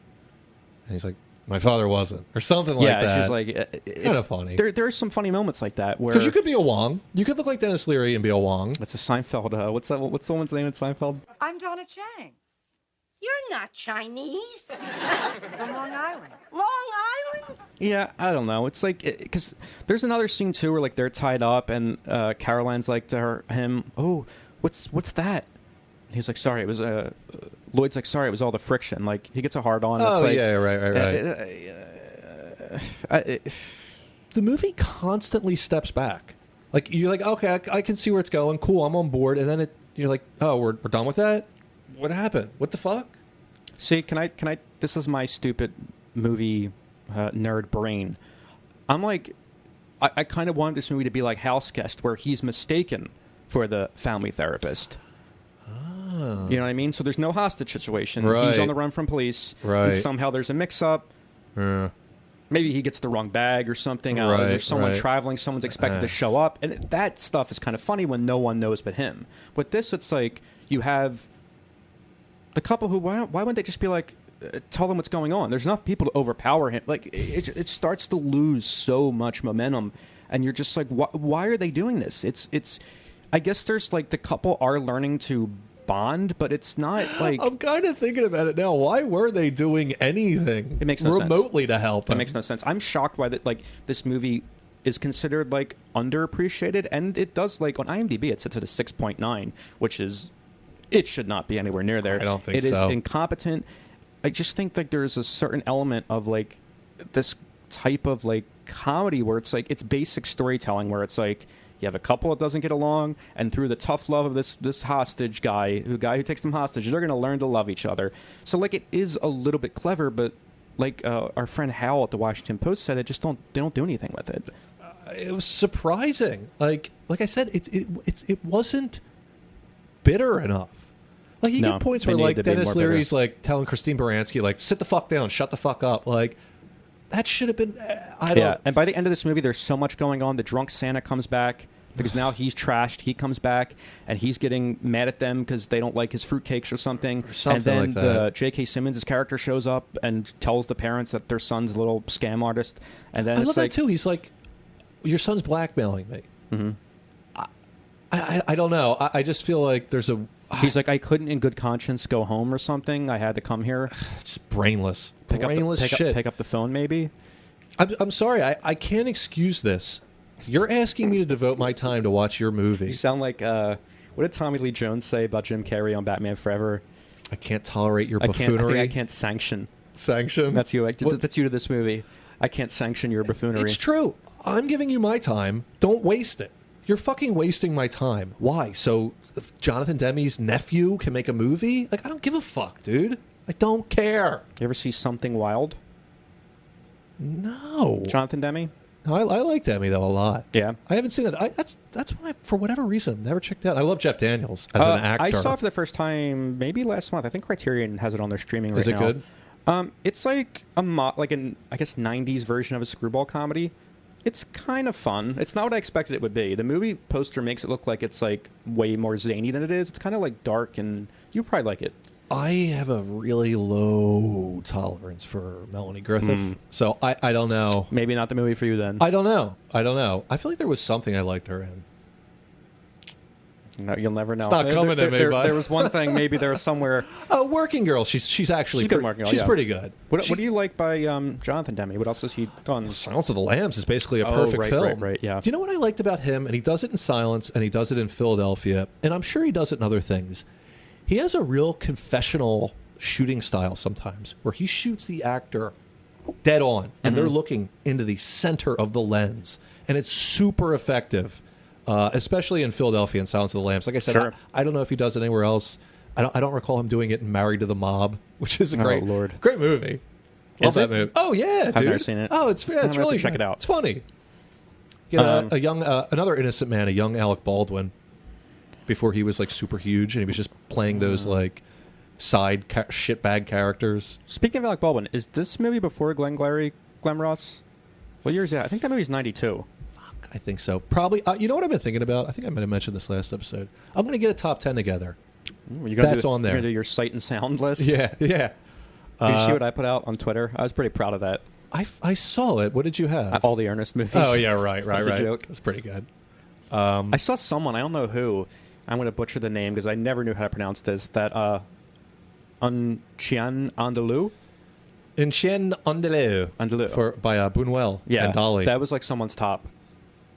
And he's like, "My father wasn't," or something like that. Yeah, she's like, kind of funny. There are some funny moments like that where because you could be a Wong, you could look like Denis Leary and be a Wong. That's a Seinfeld. What's the woman's name in Seinfeld? I'm Donna Chang. You're not Chinese. From Long Island. Long Island? Yeah, I don't know. It's like because there's another scene too where like they're tied up and Caroline's like to him, "Oh, what's that?" And he's like, "Sorry, it was." Lloyd's like, "Sorry, it was all the friction." Like he gets a hard on. Oh, it's like, yeah, right. The movie constantly steps back. Like you're like, okay, I can see where it's going. Cool, I'm on board. And then you're like, oh, we're done with that. What happened? What the fuck? See, can I? This is my stupid movie nerd brain. I'm like, I kind of wanted this movie to be like House Guest, where he's mistaken for the family therapist. You know what I mean? So there's no hostage situation. Right. He's on the run from police. Right. And somehow there's a mix-up. Maybe he gets the wrong bag or something. There's someone traveling. Someone's expected to show up. And that stuff is kind of funny when no one knows but him. With this, it's like you have the couple who, why wouldn't they just be like, tell them what's going on? There's enough people to overpower him. Like, it starts to lose so much momentum. And you're just like, why are they doing this? It's. I guess there's like the couple are learning to bond, but it's not like I'm kind of thinking about it now. Why were they doing anything? It makes no remotely sense. To help It him? makes no sense. I'm shocked why that like this movie is considered like underappreciated, and it does like on IMDb it sits at a 6.9, which is it should not be anywhere near there. I don't think it so. It is incompetent. I just think like there's a certain element of like this type of like comedy where it's like it's basic storytelling where it's like you have a couple that doesn't get along, and through the tough love of this hostage guy who takes them hostage, they're going to learn to love each other. So like it is a little bit clever, but like our friend Hal at the Washington Post said, they don't do anything with it. It was surprising. Like I said, it wasn't bitter enough. Like you get points where like Denis Leary's like telling Christine Baranski like sit the fuck down, shut the fuck up, like. That should have been. And by the end of this movie, there's so much going on. The drunk Santa comes back because now he's trashed. He comes back and he's getting mad at them because they don't like his fruitcakes or something. And then like that. J.K. Simmons' character shows up and tells the parents that their son's a little scam artist. And then I love that too. He's like, "Your son's blackmailing me." Mm-hmm. I don't know. I just feel like there's a. He's like, I couldn't in good conscience go home or something. I had to come here. Just brainless. Pick up the phone, maybe. I'm sorry. I can't excuse this. You're asking me to devote my time to watch your movie. You sound like, what did Tommy Lee Jones say about Jim Carrey on Batman Forever? I can't tolerate your buffoonery. I can't sanction. Sanction? That's you. That's you to this movie. I can't sanction your buffoonery. It's true. I'm giving you my time. Don't waste it. You're fucking wasting my time. Why? So Jonathan Demme's nephew can make a movie? Like, I don't give a fuck, dude. I don't care. You ever see Something Wild? No. Jonathan Demme? No, I like Demme, though, a lot. Yeah. I haven't seen it. That's why, for whatever reason, never checked out. I love Jeff Daniels as an actor. I saw it for the first time maybe last month. I think Criterion has it on their streaming right now. Is it good? It's like an, I guess, 90s version of a screwball comedy. It's kind of fun. It's not what I expected it would be. The movie poster makes it look like it's like way more zany than it is. It's kind of like dark, and you probably like it. I have a really low tolerance for Melanie Griffith, so I don't know. Maybe not the movie for you then. I don't know. I feel like there was something I liked her in. No, you'll never know. It's not coming to me, bud. There was one thing. Maybe there was somewhere. Working Girl. She's actually good. Working Girl. She's pretty good. What do you like by Jonathan Demme? What else has he done? Silence of the Lambs is basically a perfect film. Right. Yeah. Do you know what I liked about him? And he does it in Silence, and he does it in Philadelphia, and I'm sure he does it in other things. He has a real confessional shooting style sometimes, where he shoots the actor dead on, and they're looking into the center of the lens, and it's super effective. Especially in Philadelphia and Silence of the Lambs. Like I said, sure. I don't know if he does it anywhere else. I don't recall him doing it in Married to the Mob, which is a great movie. Love that movie. Oh yeah, dude. I've never seen it. Oh, it's really check it out. It's funny. A young another innocent man, a young Alec Baldwin, before he was like super huge, and he was just playing those like side shitbag characters. Speaking of Alec Baldwin, is this movie before Glenn Ross? What year is that? I think that movie's 92. I think so. Probably. You know what I've been thinking about? I think I might have mentioned this last episode. I'm going to get a top 10 together. That's on there. You're going to do your sight and sound list? Yeah. Did you see what I put out on Twitter? I was pretty proud of that. I saw it. What did you have? All the Ernest movies. Oh, yeah, right. A joke. That's pretty good. I saw someone, I don't know who, I'm going to butcher the name because I never knew how to pronounce this, that Un Chien Andalou? Un Chien Andalou. By Buñuel and Dolly. That was like someone's top.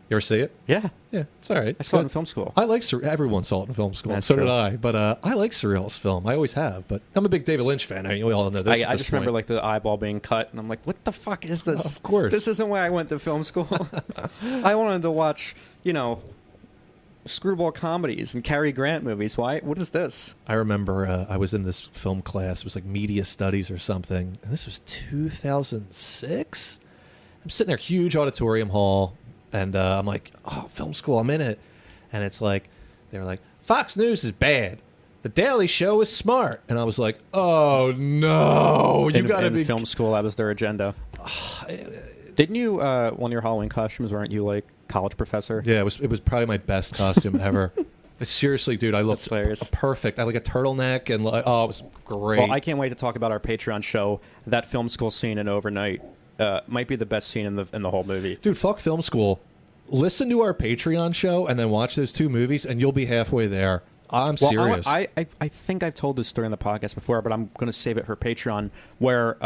You ever see it? Yeah. Yeah, it's all right. I saw it in film school. I like everyone saw it in film school. That's so true. did I. But I like surrealist film. I always have. But I'm a big David Lynch fan. I mean, we all know this. I just remember like the eyeball being cut, and I'm like, what the fuck is this? Of course. This isn't why I went to film school. I wanted to watch, screwball comedies and Cary Grant movies. Why? What is this? I remember I was in this film class. It was like media studies or something. And this was 2006. I'm sitting there, huge auditorium hall. And I'm like, oh, film school, I'm in it. And it's like, they're like, Fox News is bad. The Daily Show is smart. And I was like, oh, no. You got to be... In film school, that was their agenda. Didn't you, one of your Halloween costumes, weren't you like college professor? Yeah, it was probably my best costume ever. Seriously, dude, I looked perfect. I had like a turtleneck and it was great. Well, I can't wait to talk about our Patreon show. That film school scene in Overnight might be the best scene in the whole movie. Dude, fuck film school. Listen to our Patreon show and then watch those two movies, and you'll be halfway there. I'm serious. I think I've told this story on the podcast before, but I'm going to save it for Patreon, where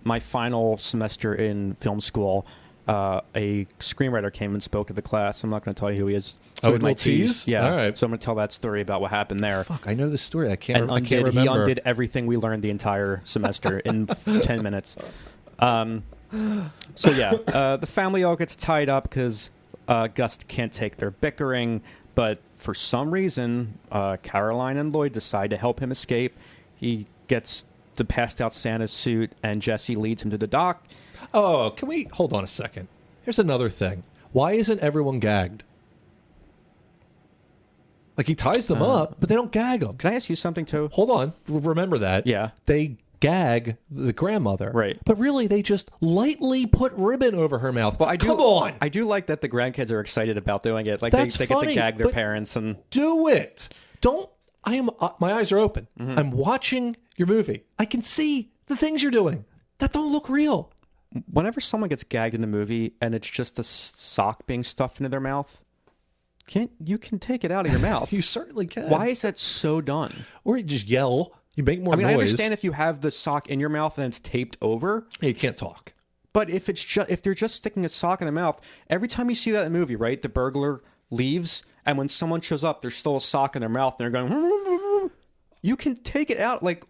my final semester in film school, a screenwriter came and spoke at the class. I'm not going to tell you who he is. So it might tease? Yeah. All right. So I'm going to tell that story about what happened there. Fuck, I know this story. I can't remember. He undid everything we learned the entire semester in 10 minutes. So yeah, the family all gets tied up because Gus can't take their bickering, but for some reason, Caroline and Lloyd decide to help him escape. He gets the passed out Santa's suit, and Jesse leads him to the dock. Oh, can we hold on a second? Here's another thing. Why isn't everyone gagged? Like, he ties them up, but they don't gag them. Can I ask you something, too? Hold on. Remember that. Yeah. They gag the grandmother. Right. But really, they just lightly put ribbon over her mouth. Well, Come on. I do like that the grandkids are excited about doing it. Like, That's they funny, get to gag their but parents. And do it. Don't. My eyes are open. Mm-hmm. I'm watching your movie. I can see the things you're doing that don't look real. Whenever someone gets gagged in the movie and it's just a sock being stuffed into their mouth, you can take it out of your mouth. You certainly can. Why is that so done? Or you just yell. You make more noise. I understand if you have the sock in your mouth and it's taped over. You can't talk. But if they're just sticking a sock in the mouth, every time you see that in a movie, right? The burglar leaves, and when someone shows up, there's still a sock in their mouth, and they're going, you can take it out. Like,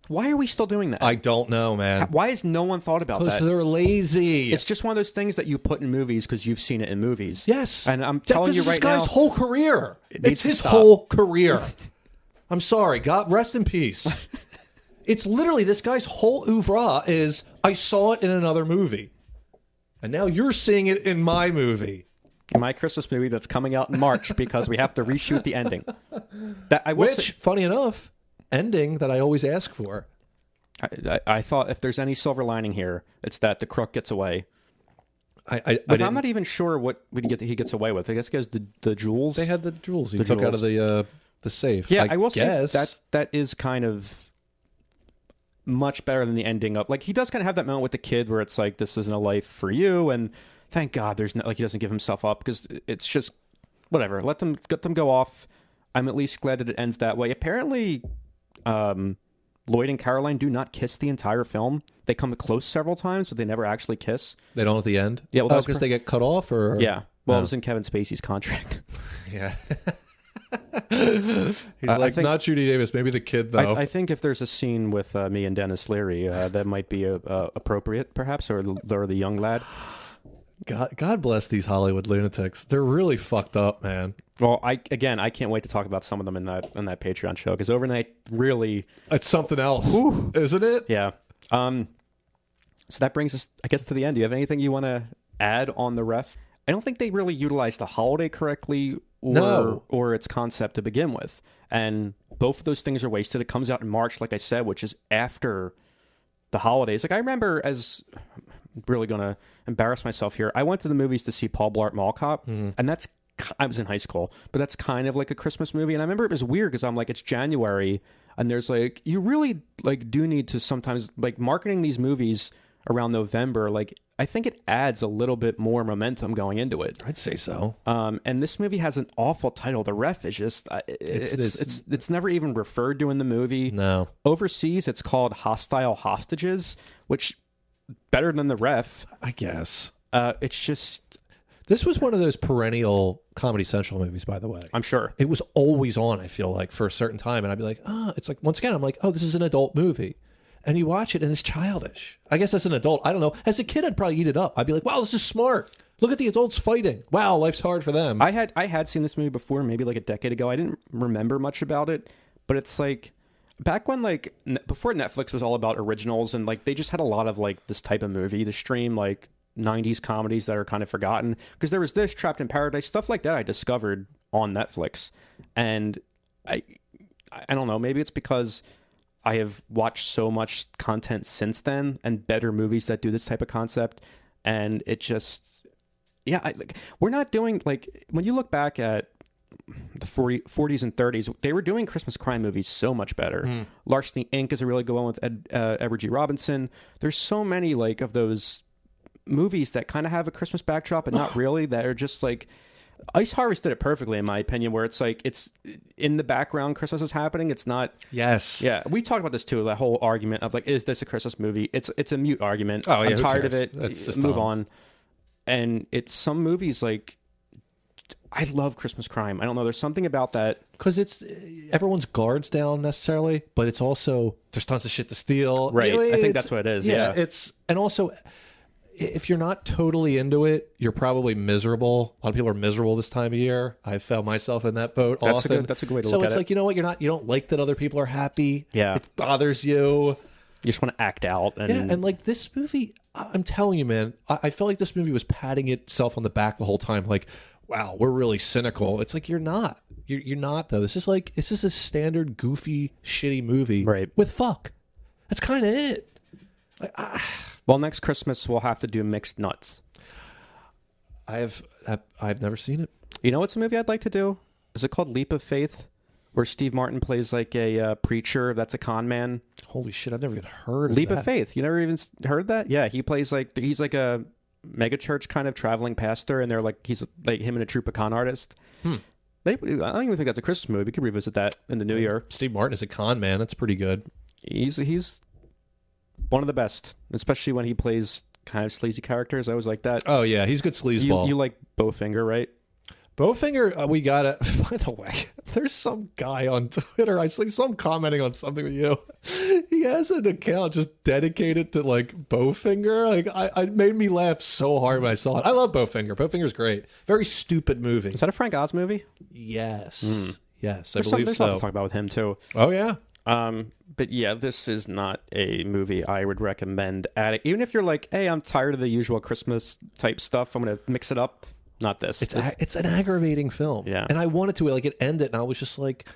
why are we still doing that? I don't know, man. Why has no one thought about that? Because they're lazy. It's just one of those things that you put in movies because you've seen it in movies. Yes. And I'm telling you right now. This guy's whole career. It's his stop. whole career. I'm sorry. God, rest in peace. It's literally this guy's whole oeuvre is, I saw it in another movie. And now you're seeing it in my movie. My Christmas movie that's coming out in March because we have to reshoot the ending. Funny enough, ending that I always ask for. I thought if there's any silver lining here, it's that the crook gets away. But I'm not even sure what he gets away with. I guess he has the jewels. They had the jewels he took out of the safe. Yeah, I will say that is kind of much better than the ending of, like, he does kind of have that moment with the kid where it's like, this isn't a life for you, and thank God there's no, like, he doesn't give himself up, because it's just whatever. Let them go off. I'm at least glad that it ends that way. Apparently, Lloyd and Caroline do not kiss the entire film. They come close several times, but they never actually kiss. They don't at the end? Yeah, well, because they get cut off, or yeah. Well, it was in Kevin Spacey's contract. Yeah. He's like, not Judy Davis, maybe the kid, though. I think if there's a scene with me and Denis Leary, that might be appropriate, perhaps, or the young lad. God bless these Hollywood lunatics. They're really fucked up, man. Well, I can't wait to talk about some of them in that Patreon show, because Overnight really... It's something else, isn't it? Yeah. So that brings us, I guess, to the end. Do you have anything you want to add on the ref? I don't think they really utilized the holiday correctly or its concept to begin with. And both of those things are wasted. It comes out in March, like I said, which is after the holidays. Like, I remember, I'm really going to embarrass myself here, I went to the movies to see Paul Blart Mall Cop, and I was in high school, but that's kind of like a Christmas movie. And I remember it was weird because I'm like, it's January, and there's like, you really like do need to sometimes, like, marketing these movies around November, like, I think it adds a little bit more momentum going into it. I'd say so. And this movie has an awful title. The Ref is just it's never even referred to in the movie. No. Overseas, it's called Hostile Hostages, which better than The Ref, I guess. It's just, this was one of those perennial Comedy Central movies, by the way. I'm sure It was always on, I feel like, for a certain time, and I'd be like, it's like, once again, I'm like, this is an adult movie. And you watch it, and it's childish. I guess as an adult, I don't know. As a kid, I'd probably eat it up. I'd be like, wow, this is smart. Look at the adults fighting. Wow, life's hard for them. I had seen this movie before, maybe like a decade ago. I didn't remember much about it, but it's like back when, like, before Netflix was all about originals, and like they just had a lot of like this type of movie to stream, like 90s comedies that are kind of forgotten. Because there was this Trapped in Paradise, stuff like that I discovered on Netflix. And I don't know, maybe it's because I have watched so much content since then and better movies that do this type of concept. And it just, we're not doing, like, when you look back at the 40s and 30s, they were doing Christmas crime movies so much better. Larceny Inc. is a really good one with Edward G. Robinson. There's so many, like, of those movies that kind of have a Christmas backdrop and not really, that are just like, Ice Harvest did it perfectly, in my opinion, where it's like, it's in the background, Christmas is happening. It's not. Yes. Yeah. We talked about this too, that whole argument of like, is this a Christmas movie? It's a mute argument. Oh, yeah, I'm tired of it. That's just move dumb. on. And it's some movies, like, I love Christmas crime. I don't know. There's something about that. Because it's everyone's guards down necessarily, but it's also, there's tons of shit to steal. Right. You know, I think that's what it is. Yeah. And also, if you're not totally into it, you're probably miserable. A lot of people are miserable this time of year. I found myself in that boat often. That's a good way to so look at it. So it's like, you know what? You don't like that other people are happy. Yeah. It bothers you. You just want to act out. And... Yeah, and like this movie, I'm telling you, man, I felt like this movie was patting itself on the back the whole time. Like, wow, we're really cynical. It's like, you're not. You're not, though. This is a standard, goofy, shitty movie. Right. With fuck. That's kind of it. Like, Well, next Christmas, we'll have to do Mixed Nuts. I've never seen it. You know what's a movie I'd like to do? Is it called Leap of Faith? Where Steve Martin plays like a preacher that's a con man. Holy shit, I've never even heard of Leap that. of Faith. You never even heard that? Yeah, he plays like, he's like a megachurch kind of traveling pastor, and they're like, he's like him and a troupe of con artists. I don't even think that's a Christmas movie. We could revisit that in the new year. Steve Martin is a con man. That's pretty good. He's one of the best, especially when he plays kind of sleazy characters. I always like that. Oh, yeah, he's good sleazeball. You like Bowfinger, right? Bowfinger, we got it. By the way, there's some guy on Twitter. I see some commenting on something with you. He has an account just dedicated to like Bowfinger. Like, I made me laugh so hard when I saw it. I love Bowfinger. Bowfinger's great. Very stupid movie. Is that a Frank Oz movie? Yes. Yes, I There's believe there's so. a lot to talk about with him too. Oh, yeah. But yeah, this is not a movie I would recommend adding. Even if you're like, hey, I'm tired of the usual Christmas type stuff, I'm going to mix it up. Not this. It's an aggravating film. Yeah. And I wanted to, like, it ended, and I was just like,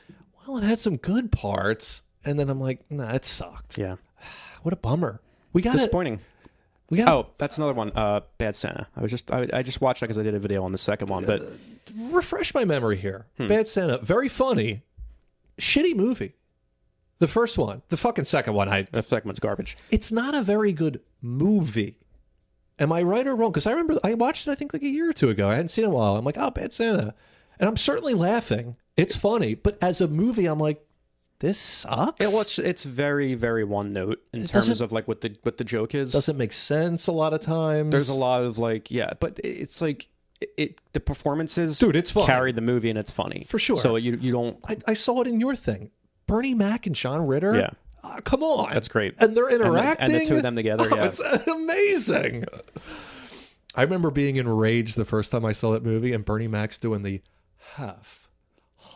well, it had some good parts. And then I'm like, nah, it sucked. Yeah. What a bummer. We got disappointing. Oh, that's another one. Bad Santa. I just watched that because I did a video on the second one. But refresh my memory here. Bad Santa, very funny, shitty movie. The first one, the fucking second one, the second one's garbage. It's not a very good movie. Am I right or wrong? Because I remember I watched it, I think, like a year or two ago. I hadn't seen it in a while. I'm like, oh, Bad Santa. And I'm certainly laughing. It's funny. But as a movie, I'm like, this sucks. Well, it's very, very one note in terms of like what the joke is. Doesn't make sense a lot of times. There's a lot of like, yeah, but it's like the performances, dude, it's funny. Carry the movie and it's funny for sure. So you don't. I saw it in your thing. Bernie Mac and John Ritter. Yeah. Come on. That's great. And they're interacting. And the two of them together, yeah. It's amazing. I remember being enraged the first time I saw that movie, and Bernie Mac's doing the half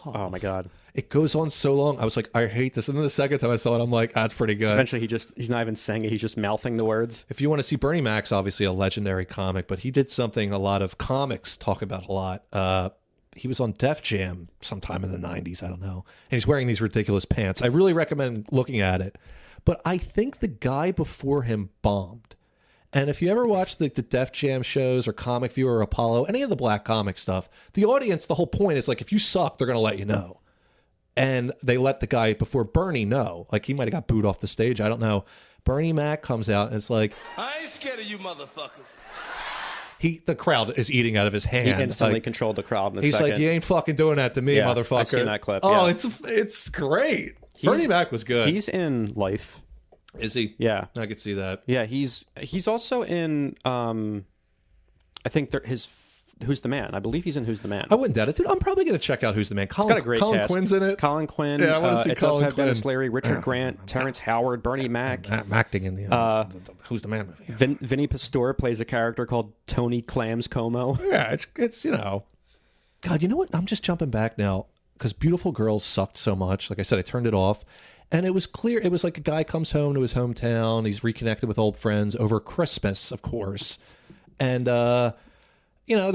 Oh my god. It goes on so long. I was like, I hate this. And then the second time I saw it, I'm like, that's pretty good. Eventually, he's not even saying it. He's just mouthing the words. If you want to see Bernie Mac's obviously a legendary comic, but he did something a lot of comics talk about a lot. He was on Def Jam sometime in the 90s. I don't know. And he's wearing these ridiculous pants. I really recommend looking at it. But I think the guy before him bombed. And if you ever watch the Def Jam shows or Comic View or Apollo, any of the black comic stuff, the audience, the whole point is like, if you suck, they're going to let you know. And they let the guy before Bernie know. Like, he might have got booed off the stage. I don't know. Bernie Mac comes out and it's like, I ain't scared of you motherfuckers. The crowd is eating out of his hand. He instantly like, controlled the crowd in a he's second. like, you ain't fucking doing that to me, Yeah, motherfucker. I've seen that clip, Oh, yeah. it's great. Bernie Mac was good. He's in Life. Is he? Yeah. I could see that. Yeah, he's also in, I think his Who's the Man. I believe he's in Who's the Man. I wouldn't doubt it. Dude, I'm probably going to check out Who's the Man. It's got a great Colin cast. Quinn's in it. Colin Quinn. Yeah, I want to see it Colin does have Quinn. Denis Leary, Richard Grant, Terrence Howard, Bernie Mac. I'm acting in the Who's the Man movie. Vinny Pastore plays a character called Tony Clams Como. Yeah, it's God, you know what? I'm just jumping back now because Beautiful Girls sucked so much. Like I said, I turned it off. And it was clear. It was like a guy comes home to his hometown. He's reconnected with old friends over Christmas, of course. And, they're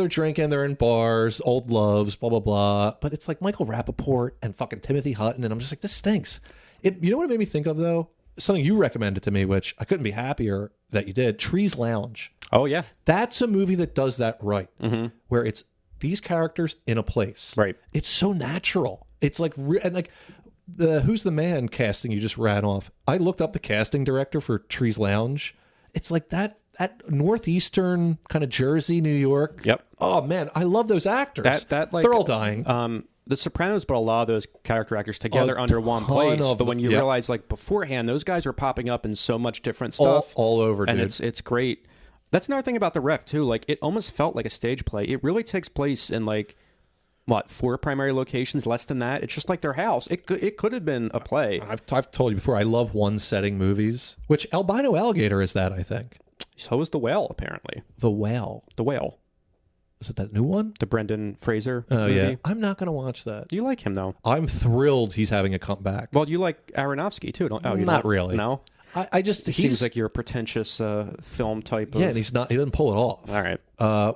drinking. They're in bars, old loves, blah, blah, blah. But it's like Michael Rappaport and fucking Timothy Hutton. And I'm just like, this stinks. You know what it made me think of, though? Something you recommended to me, which I couldn't be happier that you did. Trees Lounge. Oh, yeah. That's a movie that does that right. Mm-hmm. Where it's these characters in a place. Right. It's so natural. It's like, and like, the Who's the Man casting you just ran off. I looked up the casting director for Trees Lounge. It's like that northeastern kind of Jersey, New York. Yep. Oh man, I love those actors. That like they're all dying. The Sopranos put a lot of those character actors together under one place. But when you realize, like beforehand, those guys are popping up in so much different stuff, all over, dude. and it's great. That's another thing about The Ref too. Like it almost felt like a stage play. It really takes place in like. 4 primary locations, less than that? It's just like their house. It could have been a play. I've told you before, I love one setting movies, which Albino Alligator is that, I think. So is The Whale, apparently. The Whale. The Whale. Is it that new one? The Brendan Fraser movie? Yeah. I'm not going to watch that. You like him, though. I'm thrilled he's having a comeback. Well, you like Aronofsky, too, don't you? Not really. No? I just... He seems like you're a pretentious film type of... Yeah, and he doesn't pull it off. All right.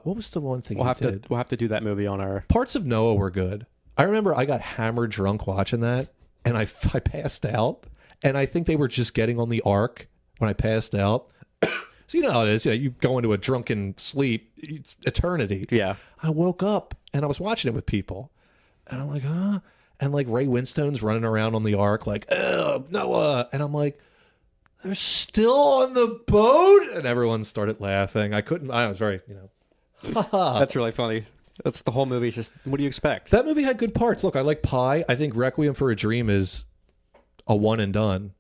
What was the one thing we'll did? We'll have to do that movie on our... Parts of Noah were good. I remember I got hammered drunk watching that, and I passed out, and I think they were just getting on the ark when I passed out. So you know how it is. You go into a drunken sleep. It's eternity. Yeah. I woke up, and I was watching it with people, and I'm like, huh? And like Ray Winstone's running around on the ark like, oh, Noah. And I'm like, they're still on the boat? And everyone started laughing. I was very, That's really funny. That's the whole movie. It's just, what do you expect? That movie had good parts. Look, I like Pi. I think Requiem for a Dream is a one and done.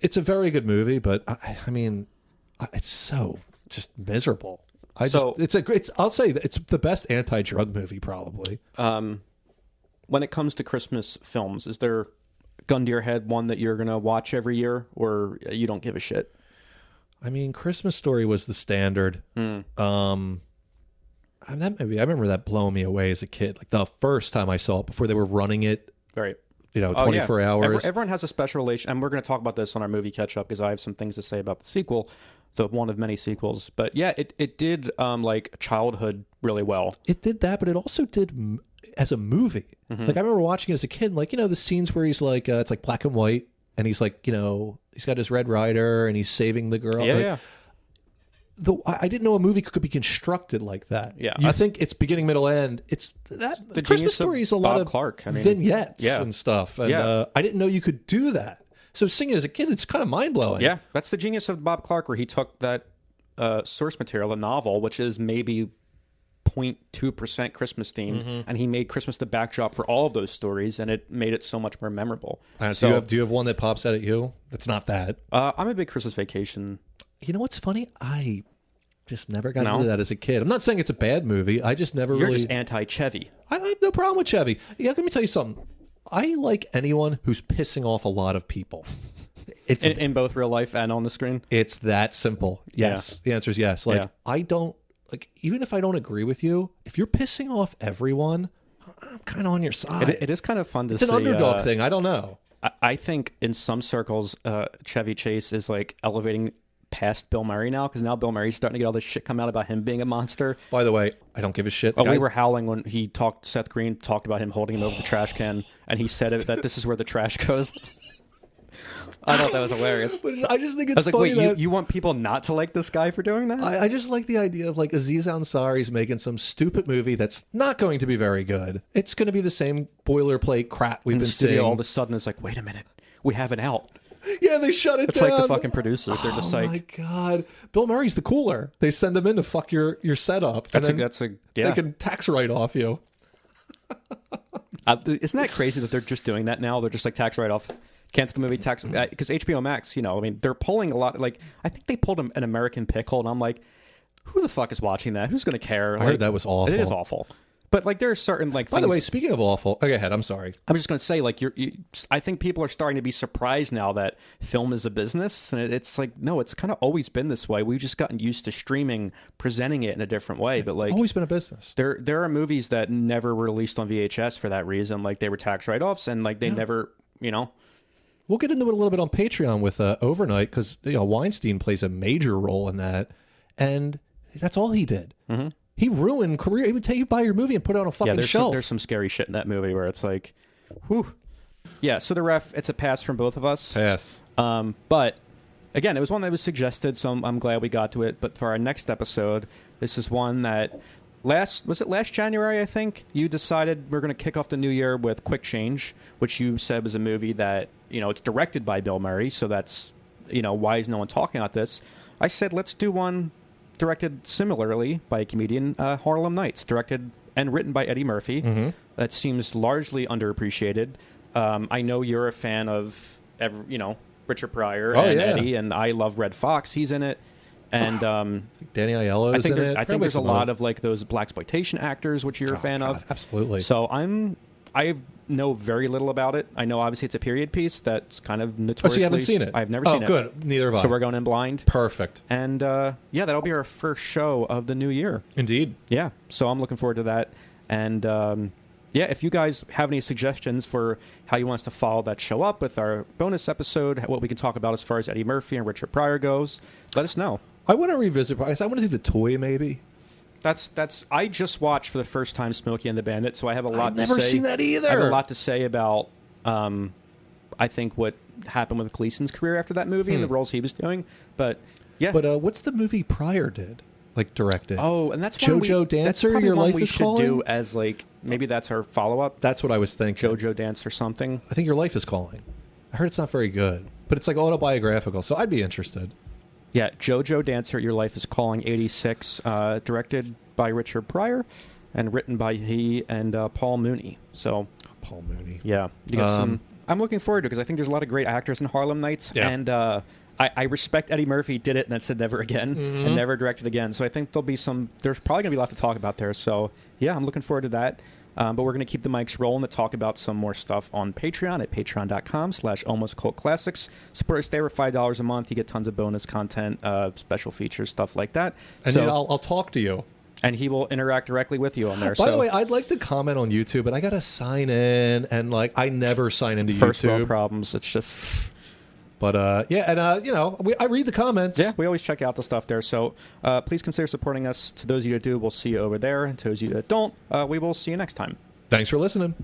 It's a very good movie, but I mean, it's so just miserable. I'll say that it's the best anti-drug movie probably. When it comes to Christmas films, is there gun to your head one that you're gonna watch every year, or you don't give a shit? I mean, Christmas Story was the standard. That movie, I remember that blowing me away as a kid. Like the first time I saw it before they were running it, right? 24 hours. Everyone has a special relation, and we're going to talk about this on our movie catch up because I have some things to say about the sequel, the one of many sequels. But yeah, it did like childhood really well. It did that, but it also did as a movie. Mm-hmm. Like I remember watching it as a kid, like the scenes where he's like, it's like black and white, and he's like, he's got his Red Rider and he's saving the girl. Yeah, like, yeah. I didn't know a movie could be constructed like that. Yeah, you think it's beginning, middle, end. It's that the Christmas Story is a lot of Clark. vignettes and stuff. And I didn't know you could do that. So seeing it as a kid, it's kind of mind blowing. Yeah, that's the genius of Bob Clark, where he took that source material, a novel, which is maybe 0.2% Christmas themed, and he made Christmas the backdrop for all of those stories, and it made it so much more memorable. So, do you have one that pops out at you? That's not that. I'm a big Christmas Vacation. You know what's funny? I just never got into that as a kid. I'm not saying it's a bad movie. I just never You're just anti-Chevy. I have no problem with Chevy. Yeah, let me tell you something. I like anyone who's pissing off a lot of people. It's in both real life and on the screen? It's that simple. Yes. The answer is yes. Like, I don't, like, even if I don't agree with you, if you're pissing off everyone, I'm kind of on your side. It is kind of fun to it's an see, underdog thing. I don't know. I think in some circles, Chevy Chase is like elevating past Bill Murray now, because now Bill Murray's starting to get all this shit come out about him being a monster. By the way, I don't give a shit. We were howling when Seth Green talked about him holding him over the trash can, and he said that this is where the trash goes. I thought that was hilarious. But I just think it's funny. funny Wait, you want people not to like this guy for doing that? I just like the idea of like Aziz Ansari's making some stupid movie that's not going to be very good. It's going to be the same boilerplate crap we've been seeing. All of a sudden, it's like, wait a minute, we have it out. Yeah, they shut it down. It's like the fucking producers. They're just like, oh my god, Bill Murray's the cooler. They send him in to fuck your setup. Yeah. They can tax write off you. Isn't that crazy that they're just doing that now? They're just like tax write off. Cancel the movie, tax, because HBO Max, they're pulling a lot. Like, I think they pulled an American Pickle, and I'm like, who the fuck is watching that? Who's going to care? I heard that was awful. It is awful. But like, there are certain like. By the way, speaking of awful, go ahead. I'm sorry. I'm just going to say, like, I think people are starting to be surprised now that film is a business, and it's like, no, it's kind of always been this way. We've just gotten used to streaming, presenting it in a different way. But like, it's always been a business. There are movies that never were released on VHS for that reason. Like, they were tax write offs, and like they never, We'll get into it a little bit on Patreon with Overnight, because Weinstein plays a major role in that, and that's all he did. Mm-hmm. He ruined career. He would take you buy your movie and put it on a fucking shelf. There's some scary shit in that movie where it's like, whew. Yeah, so the ref, it's a pass from both of us. Pass. But again, it was one that was suggested, so I'm glad we got to it. But for our next episode, this is one that last January, I think, you decided we're going to kick off the new year with Quick Change, which you said was a movie that, it's directed by Bill Murray, so that's, why is no one talking about this? I said, let's do one directed similarly by a comedian, Harlem Nights, directed and written by Eddie Murphy. Mm-hmm. That seems largely underappreciated. I know you're a fan of, Richard Pryor and Eddie, and I love Red Fox. He's in it. And Danny Aiello is in it. I think there's a lot of like those blaxploitation actors, which you're a fan of. Absolutely. So I know very little about it. I know obviously it's a period piece that's kind of notoriously. Oh, so you haven't seen it? I've never seen it. Oh, good. Neither have I. So we're going in blind. Perfect. And that'll be our first show of the new year. Indeed. Yeah. So I'm looking forward to that. And if you guys have any suggestions for how you want us to follow that show up with our bonus episode, what we can talk about as far as Eddie Murphy and Richard Pryor goes, let us know. I want to revisit. I want to do the toy, maybe. That's. I just watched for the first time Smokey and the Bandit, so I have a lot to say. I've never seen that either. I have a lot to say about, I think, what happened with Gleason's career after that movie and the roles he was doing. But, yeah. But what's the movie Pryor did? Like, directed? Oh, and that's JoJo Dancer, Your Life is Calling? We should do as, like, maybe that's our follow-up. That's what I was thinking. JoJo Dancer something. I think Your Life is Calling. I heard it's not very good, but it's, like, autobiographical, so I'd be interested. Yeah, JoJo Dancer, Your Life is Calling, 86, directed by Richard Pryor and written by he and Paul Mooney. So Paul Mooney. Yeah. You got some. I'm looking forward to it because I think there's a lot of great actors in Harlem Nights. Yeah. And I respect Eddie Murphy did it and then said never again and never directed again. So I think there's probably going to be a lot to talk about there. So, yeah, I'm looking forward to that. But we're going to keep the mics rolling to talk about some more stuff on Patreon at patreon.com/almostcultclassics. Support us there for $5 a month. You get tons of bonus content, special features, stuff like that. And then I'll talk to you. And he will interact directly with you on there. By the way, I'd like to comment on YouTube, but I got to sign in. And, like, I never sign into First YouTube. world problems. It's just... But, I read the comments. Yeah, we always check out the stuff there. So please consider supporting us. To those of you that do, we'll see you over there. And to those of you that don't, we will see you next time. Thanks for listening.